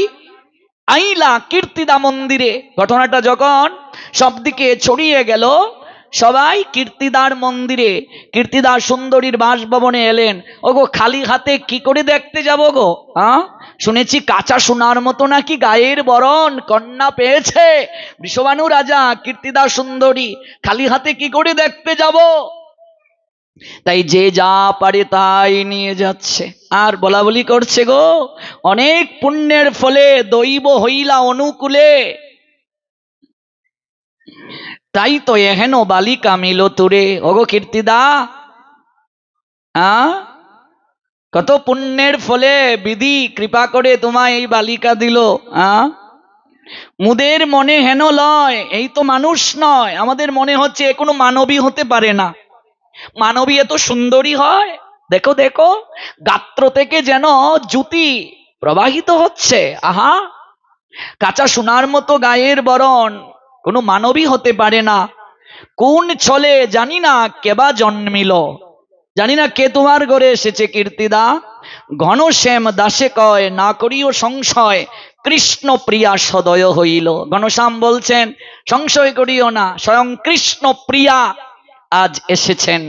আইলা কীর্তিদা মন্দিরে। ঘটনাটা যখন সবদিকে ছড়িয়ে গেল, সবাই কীর্তিদার মন্দিরে, কীর্তিদা সুন্দরীর বাসভবনে এলেন। ওগো, খালি হাতে কি করে দেখতে যাব গো? শুনেছি কাঁচা সোনার মতো নাকি গায়ের বরণ কন্যা পেয়েছে বৃষভানু রাজা। কীর্তিদা সুন্দরী, খালি হাতে কি করে দেখতে যাব? তাই যে যা পারে তাই নিয়ে যাচ্ছে, আর বলা বলি করছে গো, অনেক পুণ্যের ফলে দৈব হইলা অনুকূলে। তাই তো এহেন বালিকা মিল তুরে। ওগো কীর্তিদা, কত পুণ্যের ফলে বিধি কৃপা করে তোমায় এই বালিকা দিল। মুদের মনে হেন লয়, এই তো মানুষ নয়। আমাদের মনে হচ্ছে এ কোনো মানবী হতে পারে না। মানবী এত সুন্দরী হয়? দেখো দেখো, গাত্র থেকে যেন জ্যোতি প্রবাহিত হচ্ছে। আহা, কাঁচা সোনার মতো গায়ের বরণ, কোনো মানবী হতে পারে না। কোন ছলে জানি না কেবা জন্মিল, জানি না কে তোমার ঘরে এসেছে কীর্তিদা। ঘনশ্যাম দাসে কয়, না করিও সংশয়, কৃষ্ণ প্রিয়া সদয় হইল। ঘনশ্যাম বলছেন, সংশয় করিও না, স্বয়ং কৃষ্ণ প্রিয়া আজ এসেছেন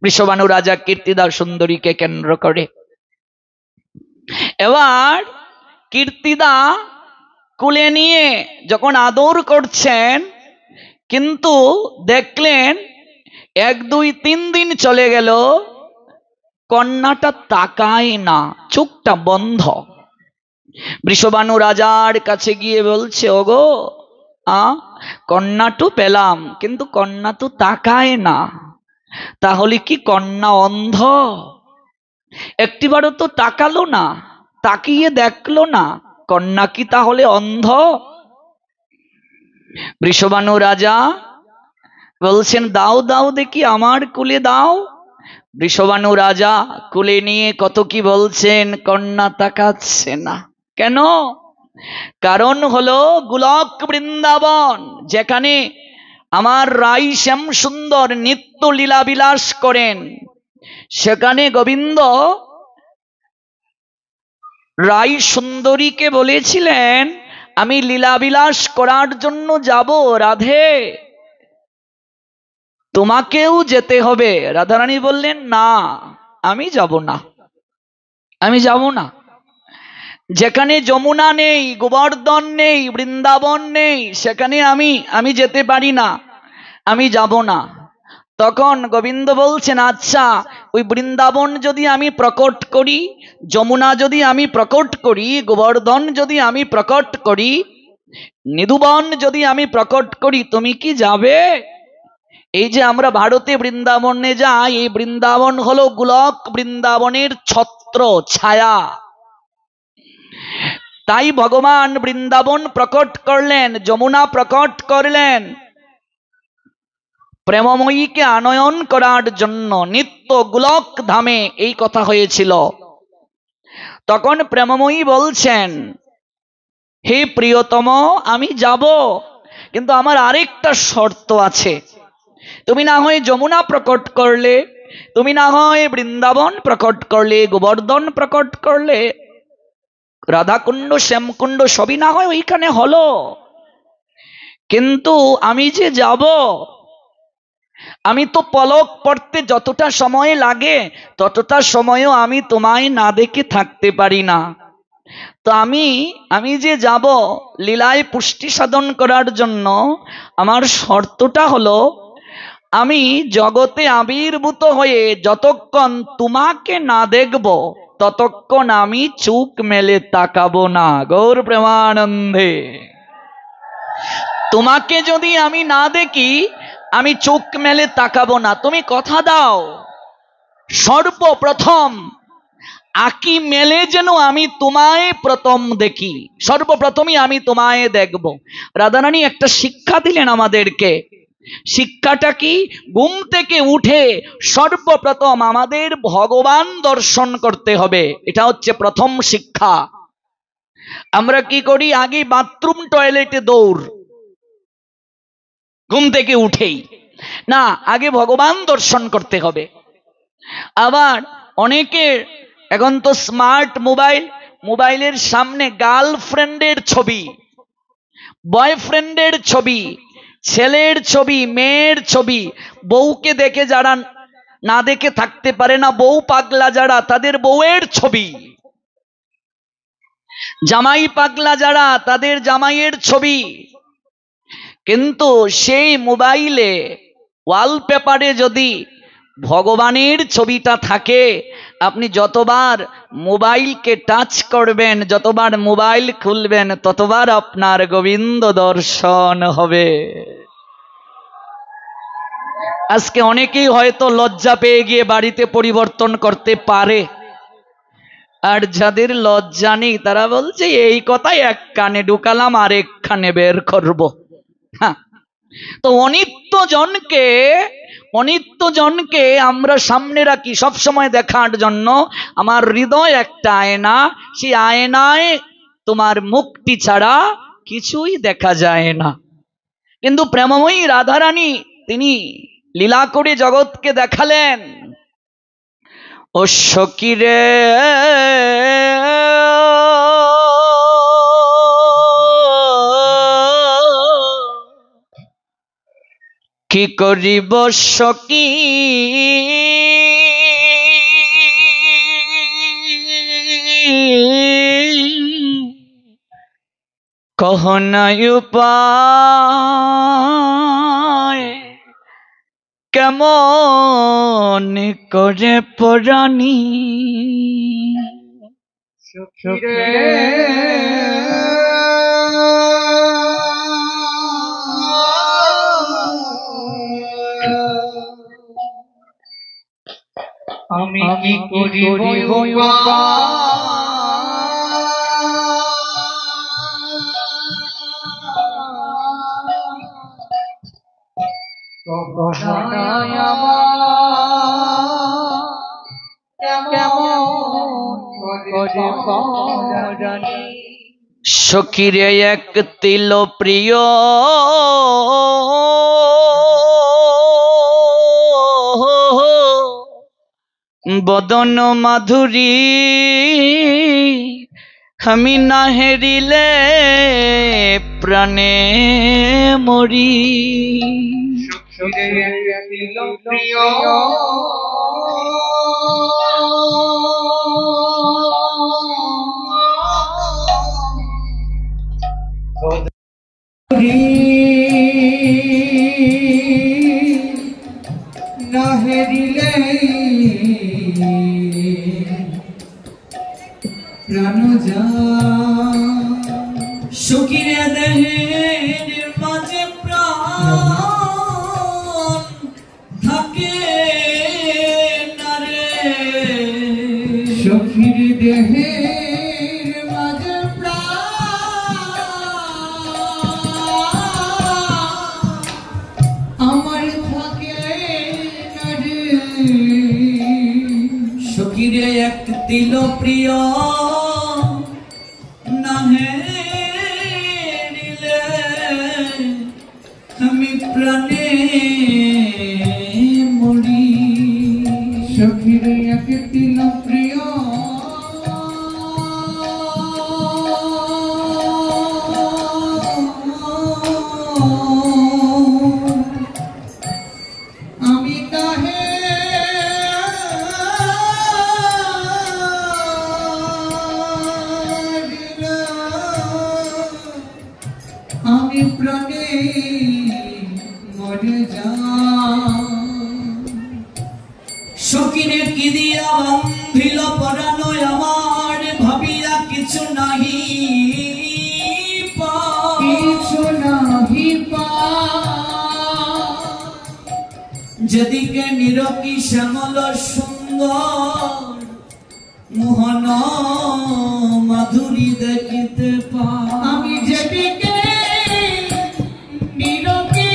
বৃষভানু রাজা কীর্তিদা সুন্দরীকে কেন্দ্র করে। এবার কীর্তিদা কুলে নিয়ে যখন আদর করছেন, কিন্তু দেখলেন 1 2 3 দিন চলে গেল, কন্যাটা তাকায় না, চোখটা বন্ধ। বৃষভানু রাজার কাছে গিয়ে বলছে, ওগো, কন্যাটু পেলাম, কিন্তু কন্যা তো তাকায় না। তাহলে কি কন্যা অন্ধ? একটিবারও তো তাকালো না, তাকিয়ে দেখলো না, কন্যা কি তাহলে অন্ধ? বৃষভানু রাজা বলছেন, দাও দাও দেখি, আমার কুলে দাও। বৃষভানু রাজা কুলে নিয়ে কত কি বলছেন, কন্যা তাকাচ্ছে না। কেন? কারণ হলো গোলক বৃন্দাবন, যেখানে আমার রাই শ্যাম সুন্দর নিত্য লীলা বিলাস করেন, সেখানে গোবিন্দ রাই সুন্দরীকে বলেছিলেন, আমি লীলা বিলাস করার জন্য যাব রাধে। তোমাকেও যেতে হবে। রাধারানী বললেন, না আমি যাব না, আমি যাব না। যেখানে যমুনা নেই, গোবর্ধন নেই, বৃন্দাবন নেই, সেখানে আমি যেতে পারি না, আমি যাব না। তখন গোবিন্দ বলছেন, আচ্ছা ওই বৃন্দাবন যদি আমি প্রকট করি, যমুনা যদি আমি প্রকট করি, গোবর্ধন যদি আমি প্রকট করি, নিধুবন যদি আমি প্রকট করি, তুমি কি যাবে? এই যে আমরা ভারতে বৃন্দাবনে যাই, এই বৃন্দাবন হলো গোলক বৃন্দাবনের ছত্র ছায়া। তাই ভগবান বৃন্দাবন প্রকট করলেন, যমুনা প্রকট করলেন প্রেমময়ীকে আনয়ন করার জন্য। নিত্য গোলক ধামে এই কথা হয়েছিল। তখন প্রেমময়ী বলছেন, হে প্রিয়তম, আমি যাব, কিন্তু আমার আরেকটা শর্ত আছে। তুমি না হয় যমুনা প্রকট করলে, তুমি না হয় বৃন্দাবন প্রকট করলে, গোবর্ধন প্রকট করলে, রাধাকুণ্ড শ্যামকুণ্ড সবই না হয় ওইখানে হলো, কিন্তু আমি যে যাব, আমি তো পলক পড়তে যতটা সময় লাগে ততটা সময়ও আমি তোমায় না দেখে থাকতে পারি না। তো আমি যে যাব লীলায় পুষ্টি সাধন করার জন্য, আমার শর্তটা হলো, আমি জগতে আবির্ভূত হয়ে যতক্ষণ তোমাকে না দেখব ততক্ষণ আমি চোখ মেলে তাকাবো না। গৌর প্রেমানন্দে। তোমাকে যদি আমি না দেখি, আমি চোখ মেলে তাকাবো না। তুমি কথা দাও, সর্বপ্রথম আঁকি মেলে যেন আমি তোমায় প্রথম দেখি, সর্বপ্রথমই আমি তোমায় দেখব। রাধারানী একটা শিক্ষা দিলেন আমাদেরকে। শিক্ষাটা কি? ঘুম থেকে উঠে সর্বপ্রথম আমাদের ভগবান দর্শন করতে হবে, এটা হচ্ছে প্রথম শিক্ষা। আমরা কি করি? আগে বাথরুম টয়লেটে দৌড়, ঘুম থেকে উঠেই না, আগে ভগবান দর্শন করতে হবে। আবার অনেকের এখন তো স্মার্ট মোবাইল, মোবাইলের সামনে গার্লফ্রেন্ডের ছবি, বয়ফ্রেন্ডের ছবি, ছেলের ছবি, মেয়ের ছবি, বউকে দেখে যারা না দেখে থাকতে পারে না, বউ পাগলা যারা, তাদের বউয়ের ছবি, জামাই পাগলা যারা, তাদের জামাইয়ের ছবি। কিন্তু সেই মোবাইলে ওয়ালপেপারে যদি ভগবানের ছবিটা থাকে, আপনি যতবার মোবাইলকে টাচ করবেন, যতবার মোবাইল খুলবেন, ততবার আপনার গোবিন্দ দর্শন হবে। আজকে অনেকেই হয়তো লজ্জা পেয়ে গিয়ে বাড়িতে পরিবর্তন করতে পারে, আর যাদের লজ্জা নেই তারা বলছে এই কথাই এক কানে ঢুকালাম আর এক কানে বের করবো। হ্যাঁ, তো অনিত্য জনকে আমরা সামনে রাখি সব সময় দেখার জন্য। আমার হৃদয় একটা আয়না, সেই আয়নায় তোমার মুক্তি ছাড়া কিছুই দেখা যায় না। কিন্তু প্রেমময়ী রাধারানী তিনি লীলা করে জগৎকে দেখালেন। ও সখী রে, কি করিব সখী, কহ নাই উপায়, কেমন করে পরাণী। সখী রে, আমি কি করিব সখী রে, এক তিল প্রিয় বদন মাধুরী, আমি না হেরিলে প্রাণে মরি। নাহেরিলে প্রাণ যা সখিরে দেহের মাঝে প্রাণ থাকে না রে সখির দেহের মাঝে আমার থাকে না রে সখিরে এক তিল প্রিয় নাহেরিলে আমি প্রাণে মরি সখিরে এক তিল প্রিয় আমি তাহে আমি প্রাণে মরে যা সখিরে কি দিয়া বান্ধিল পরানো আমার ভাবিয়া কিছু নাহি কিছু নাহি যেদিকে নিরকি শ্যামল সুন্দর মোহন মাধুরী দেখিতে পা আমি যেদিকে নিরকি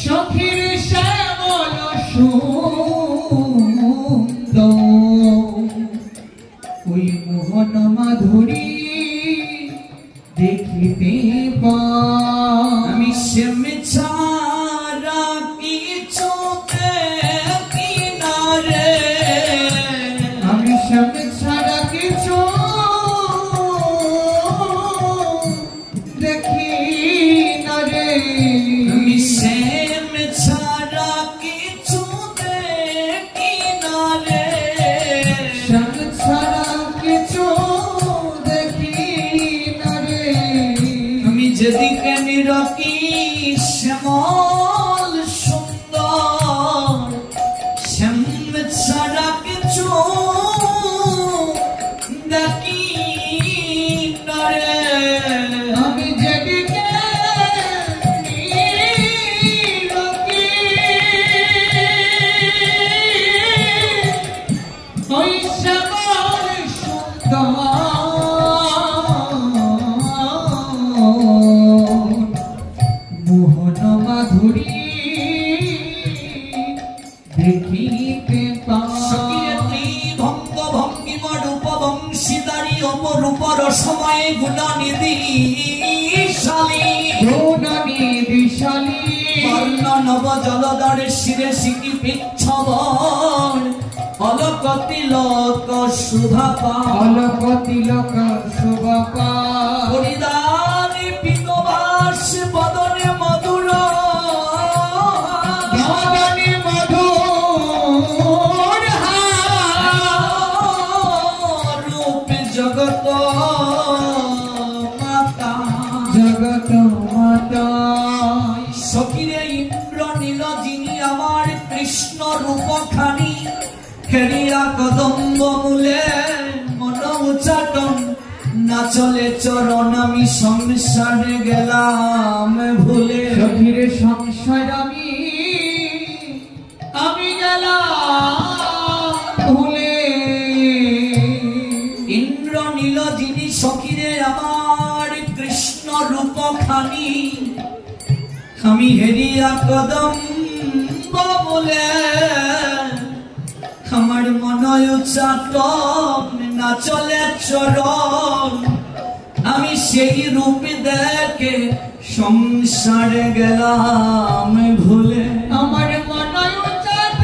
সখির শ্যামল সুন্দর ওই মোহন মাধুরী দেখিতে পা আমি শ্যামে ছাড়া কিছু দেখি না রে আমি শ্যামে ছাড়া কিছু দেখি না রে আমি শ্যামে ছাড়া কিছু দেখি না রে শ্যামে ছাড়া কিছু যেদিকে নিরকি শ্যামল সুন্দর শ্যাম ছাড়া কিছু দেখি না রে আমি যেদিকে নিরকি ওই শ্যামল সুন্দর মোহন মাধুরী দেখিতে ভঙ্গ ভঙ্গিম রূপ বংশীদারী অপরূপ রসময়ে গুণনিধি বর্ণ নব জলদর শিরে শিকি পিচ্ছবর অলক তিলক শুভা পা অলক তিলক শুভা পা হরিদানি পিতবাস বদনে মধুর বদনে মধুর রূপ জগত মাতা জগত মাতা সখিরে ইন্দ্র নীল যিনি আমার কৃষ্ণ রূপ খানি খেলিয়া কদম্ব মূলে মন উচ্চাটন না চলে চরণ আমি সংসারে গেলাম ভুলে সখিরে সংসার আমি গেলাম ভুলে ইন্দ্র নীল যিনি সখিরে আমার কৃষ্ণ রূপ খানি আমি হেরিয়া কদম্ব মূলে আমার মনয় চাটন না চলে চরণ আমি সেই রূপ দেখে সংসারে গেলাম ভুলে আমার মনয় চাটন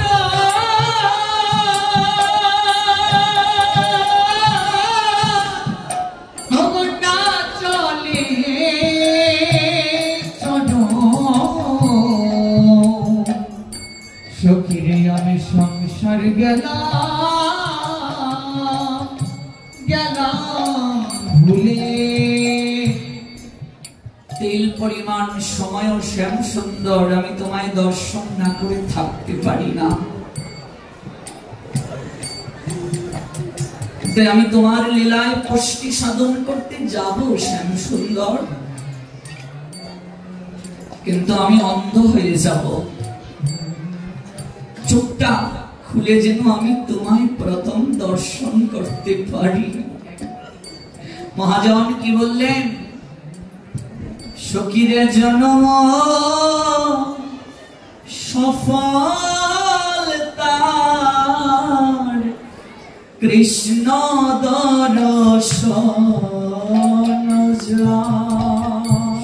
না চলে সংসার গেলাম গেলাম ভুলে, তেল পরিমাণ সময় শ্যাম সুন্দর আমি তোমায় দর্শন না করে থাকতে পারি না। আমি তোমার লীলায় পুষ্টি সাধন করতে যাব শ্যাম সুন্দর, কিন্তু আমি অন্ধ হয়ে যাব। চোখটা খুলে যেন আমি তোমায় প্রথম দর্শন করতে পারি। মহাজন কি বললেন? সখীরে জন্ম সফল তার কৃষ্ণ দর্শন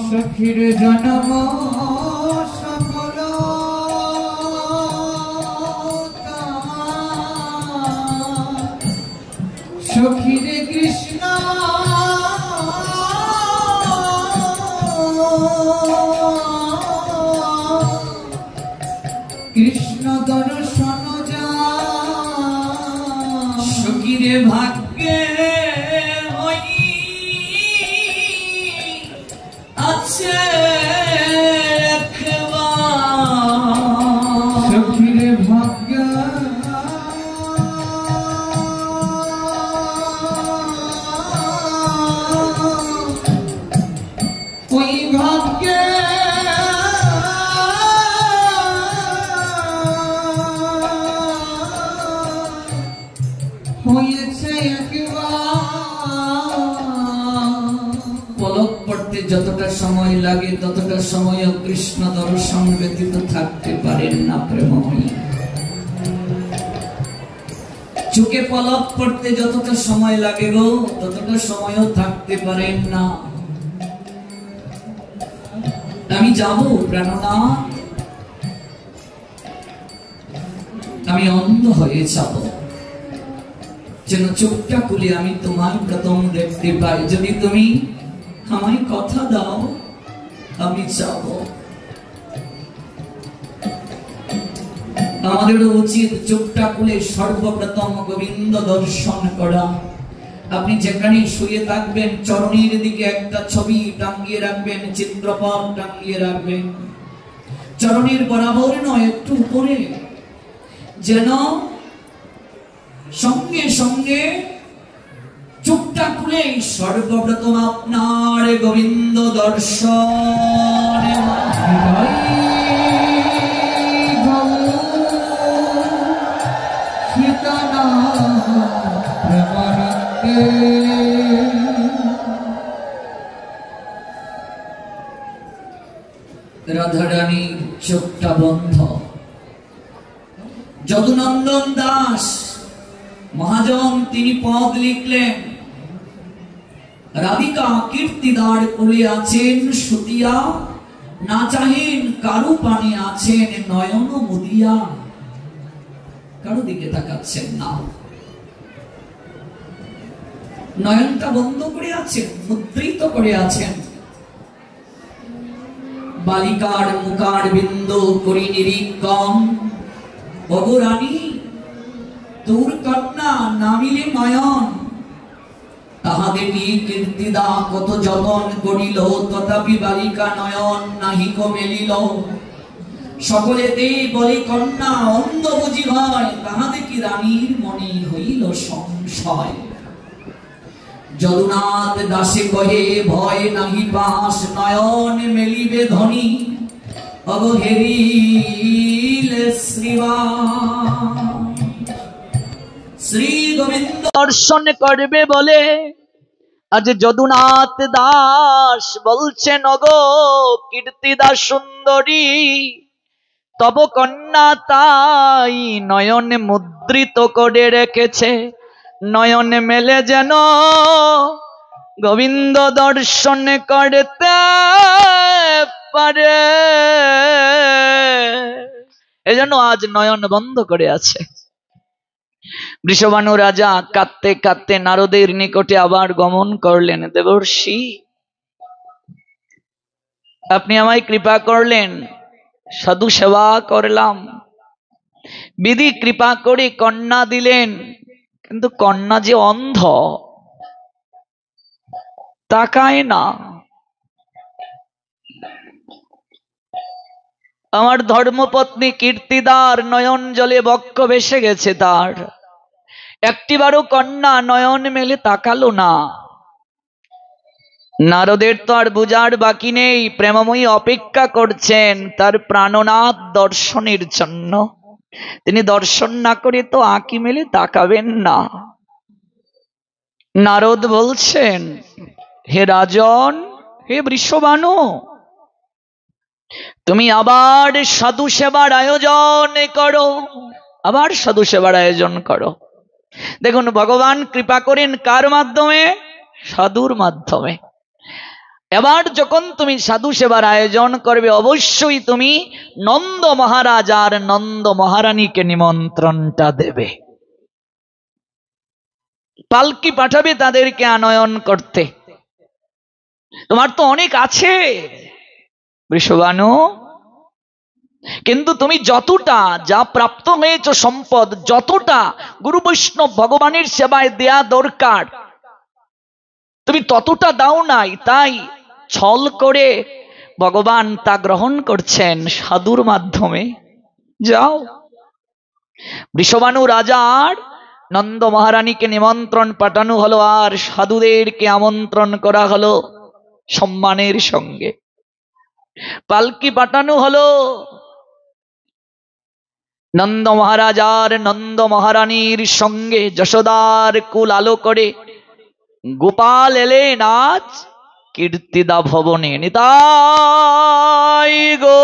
সখীর জন্ম সফল সখীরে কৃষ্ণ কৃষ্ণ দর্শন সখীরে ভাগ্যে হই আছে সখীরে ভাগ্য ওই ভাগ্যে হয়েছে পলক পড়তে যতটা সময় লাগে ততটা সময় কৃষ্ণ দর্শন ব্যতীত থাকতে পারেন না প্রেমময়ী। চোখে পলক পড়তে যতটা সময় লাগে গো ততটা সময়ও থাকতে পারেন না। আমি যাব প্রাণনাথ, আমি অন্ধ হয়ে যাব, যেন চোখটা খুলে আমি তোমায় প্রথম দেখতে পাই। যদি তুমি আমায় কথা দাও আমি যাব। আমাদের উচিত চোখটা খুলে সর্বপ্রথম গোবিন্দ দর্শন করা। আপনি যেখানে শুয়ে থাকবেন চরণের দিকে একটা ছবি টাঙ্গিয়ে রাখবেন, চিত্রপট টাঙ্গিয়ে রাখবেন, চরণের বরাবর নয় একটু উপরে, যেন সঙ্গে সঙ্গে চোখটা খুলে সর্বপ্রথম আপনার গোবিন্দ দর্শন রাধারানীর চোখটা বন্ধ। যদুনন্দন দাস মহাজন তিনি পদ লিখলেন, রাধিকা কীর্তিদার কোলে আছেন সুতিয়া, না চাহেন কারু পানে আছেন নয়ন মুদিয়া। কারো দিকে তাকাচ্ছেন না, নয়নটা বন্ধ করে আছেন, মুদ্রিত করে আছেন। বালিকার মুখার বিন্দু করি নিরীক্ষণ, ওগো রানী তোর কন্যা নামিলে নয়ন। তাহাদের কীর্তিদা কত যতন করিল, তথাপি বালিকা নয়ন নাহিক মেলিল। সকলেতেই বলে কন্যা অন্ধ বুঝি হয়, তাহাদের কি রানীর মনে হইল সংশয়। যদুনাথ দাসে কহে ভয় নাহি পাস, নয়ন মেলিবে ধনী অবহেরিলে শ্রী গোবিন্দ দর্শন করবে বলে আজ যদুনাথ দাস বলছেন, ওগো কীর্তিদা সুন্দরী তব কন্যা তাই নয়নে মুদ্রিত করে রেখেছে, নয়নে মেলে যেন গোবিন্দ দর্শন করতে পারে। এজন্য আজ নয়ন বন্ধ করে আছে। বৃষভানু রাজা কাঁদতে কাঁদতে নারদের নিকটে আবার গমন করলেন। দেবর্ষি আপনি আমায় কৃপা করলেন, সাধু সেবা করলাম, বিধি কৃপা করে কন্যা দিলেন, কিন্তু কন্যা যে অন্ধ, তাকায় না। আমার ধর্মপত্নী কীর্তিদার নয়ন জলে বক্ষ ভেসে গেছে, তার একটিবারও কন্যা নয়ন মেলে তাকালো না। নারদের তো আর বুঝার বাকি নেই, প্রেমময়ী অপেক্ষা করছেন তার প্রাণনাথ দর্শনের জন্য। তিনি দর্শন না করে তো আঁকি মেলে তাকাবেন না। নারদ বলছেন, হে রাজন, হে বৃষভানু, তুমি আবার সাধু সেবার আয়োজন করো, আবার সাধু সেবার আয়োজন করো। দেখুন, ভগবান কৃপা করেন কার মাধ্যমে? সাধুর মাধ্যমে। এবার যখন তুমি সাধু সেবার আয়োজন করবে, অবশ্যই তুমি নন্দ মহারাজ আর নন্দ মহারানীকে নিমন্ত্রণটা দেবে। পালকি পাঠাবে তাদেরকে আনয়ন করতে। তোমার তো অনেক আছে বৃষভানু, কিন্তু তুমি যতটা যা প্রাপ্ত হয়েছ সম্পদ, যতটা গুরু বৈষ্ণব ভগবানের সেবায় দেয়া দরকার, তুমি ততটা দাও নাই। তাই ছল করে ভগবান তা গ্রহণ করছেন সাধুর মাধ্যমে। যাও। বৃষভানু রাজার নন্দ মহারানীকে নিমন্ত্রণ পাঠানো হলো, আর সাধুদেরকে আমন্ত্রণ করা হলো সম্মানের সঙ্গে। পালকি পাঠানো হলো। নন্দ মহারাজ আর নন্দ মহারানীর সঙ্গে যশোদার কুল আলো করে গোপাল এলেন আজ কীর্তিদা ভবনে। নিতাই গো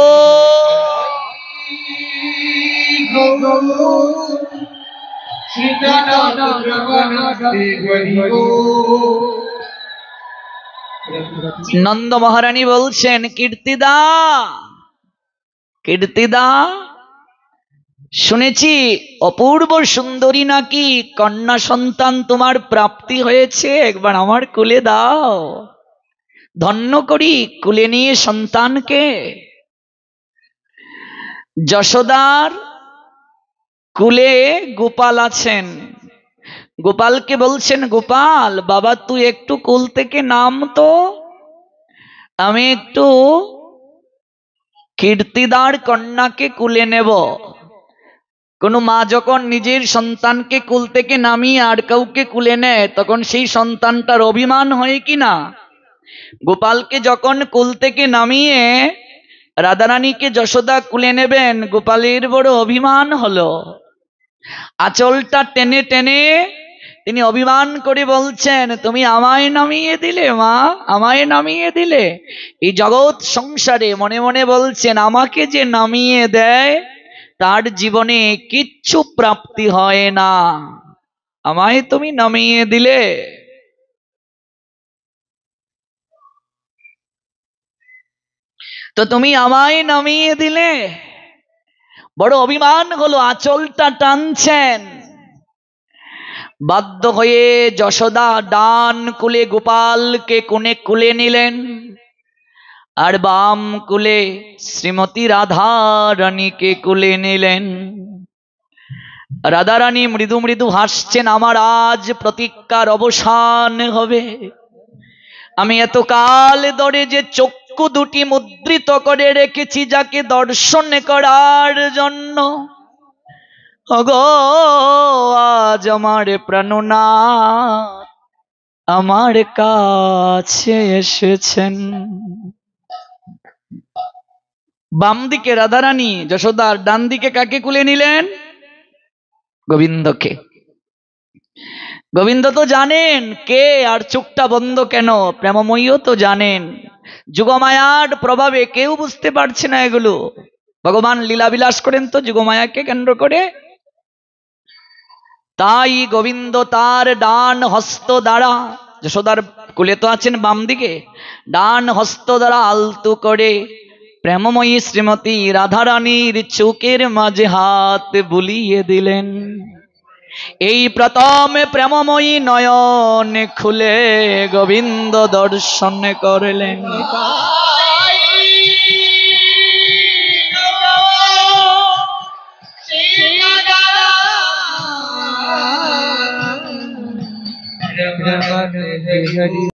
নন্দ মহারানী বলছেন, কীর্তিদা, কীর্তিদা, শুনেছি অপূর্ব সুন্দরী নাকি কন্যা সন্তান তোমার প্রাপ্তি হয়েছে, একবার আমার কুলে দাও, ধন্য করি কুলে নিয়ে সন্তানকে। যশোদার কুলে গোপাল আছেন। গোপালকে বলছেন, গোপাল বাবা তুই একটু কুল থেকে নাম তো, আমি একটু কীর্তিদার কন্যাকে কুলে নেব। কোন মা যখন নিজের সন্তানকে কুল থেকে নামিয়ে আর কাউকে কুলে নেয়, তখন সেই সন্তানটার অভিমান হয় কি না? গোপালকে যখন কুল থেকে নামিয়ে রাধারানীকে যশোদা কুলে নেবেন, গোপালের বড় অভিমান হলো। আঁচলটা টেনে টেনে তিনি অভিমান করে বলছেন, তুমি আমায় নামিয়ে দিলে মা, আমায় নামিয়ে দিলে। এই জগৎ সংসারে মনে মনে বলছেন, আমাকে যে নামিয়ে দেয় তার জীবনে কিচ্ছু প্রাপ্তি হয় না, আমায় তুমি নামিয়ে দিলে। তো তুমি আমায় নামিয়ে দিলে, বড় অভিমান হলো, আঁচলটা টানছেন। বাধ্য হয়ে যশোদা ডান কুলে গোপালকে কোণে কুলে নিলেন, আর বাম কুলে শ্রীমতী রাধারানীকে কুলে নিলেন। রাধারানী মৃদু মৃদু হাসছেন, আমার আজ প্রতিজ্ঞার অবসান হবে। আমি এতকাল ধরে যে চক্ষু দুটি মুদ্রিত করে রেখেছি যাকে দর্শন করার জন্য, ওগো আজ আমার প্রাণনাথ আমার কাছে এসেছেন। বাম দিকে রাধারানী যশোদার, ডান দিকে কাকে কুলে নিলেন? গোবিন্দকে। গোবিন্দ তো জানেন কে, আর চোখটা বন্ধ কেন, প্রেমময়ীও তো জানেন। যুগমায়ার প্রভাবে কেউ বুঝতে পারছে না এগুলো। ভগবান লীলাবিলাস করেন তো যুগমায়াকে কেন্দ্র করে। তাই গোবিন্দ তার ডান হস্ত দ্বারা, যশোদার কুলে তো আছেন বাম দিকে, ডান হস্ত দ্বারা আলতু করে প্রেমময়ী শ্রীমতী রাধারানীর চোখের মাঝে হাত বুলিয়ে দিলেন। এই প্রথম প্রেমময়ী নয়ন খুলে গোবিন্দ দর্শন করলেন। হরি।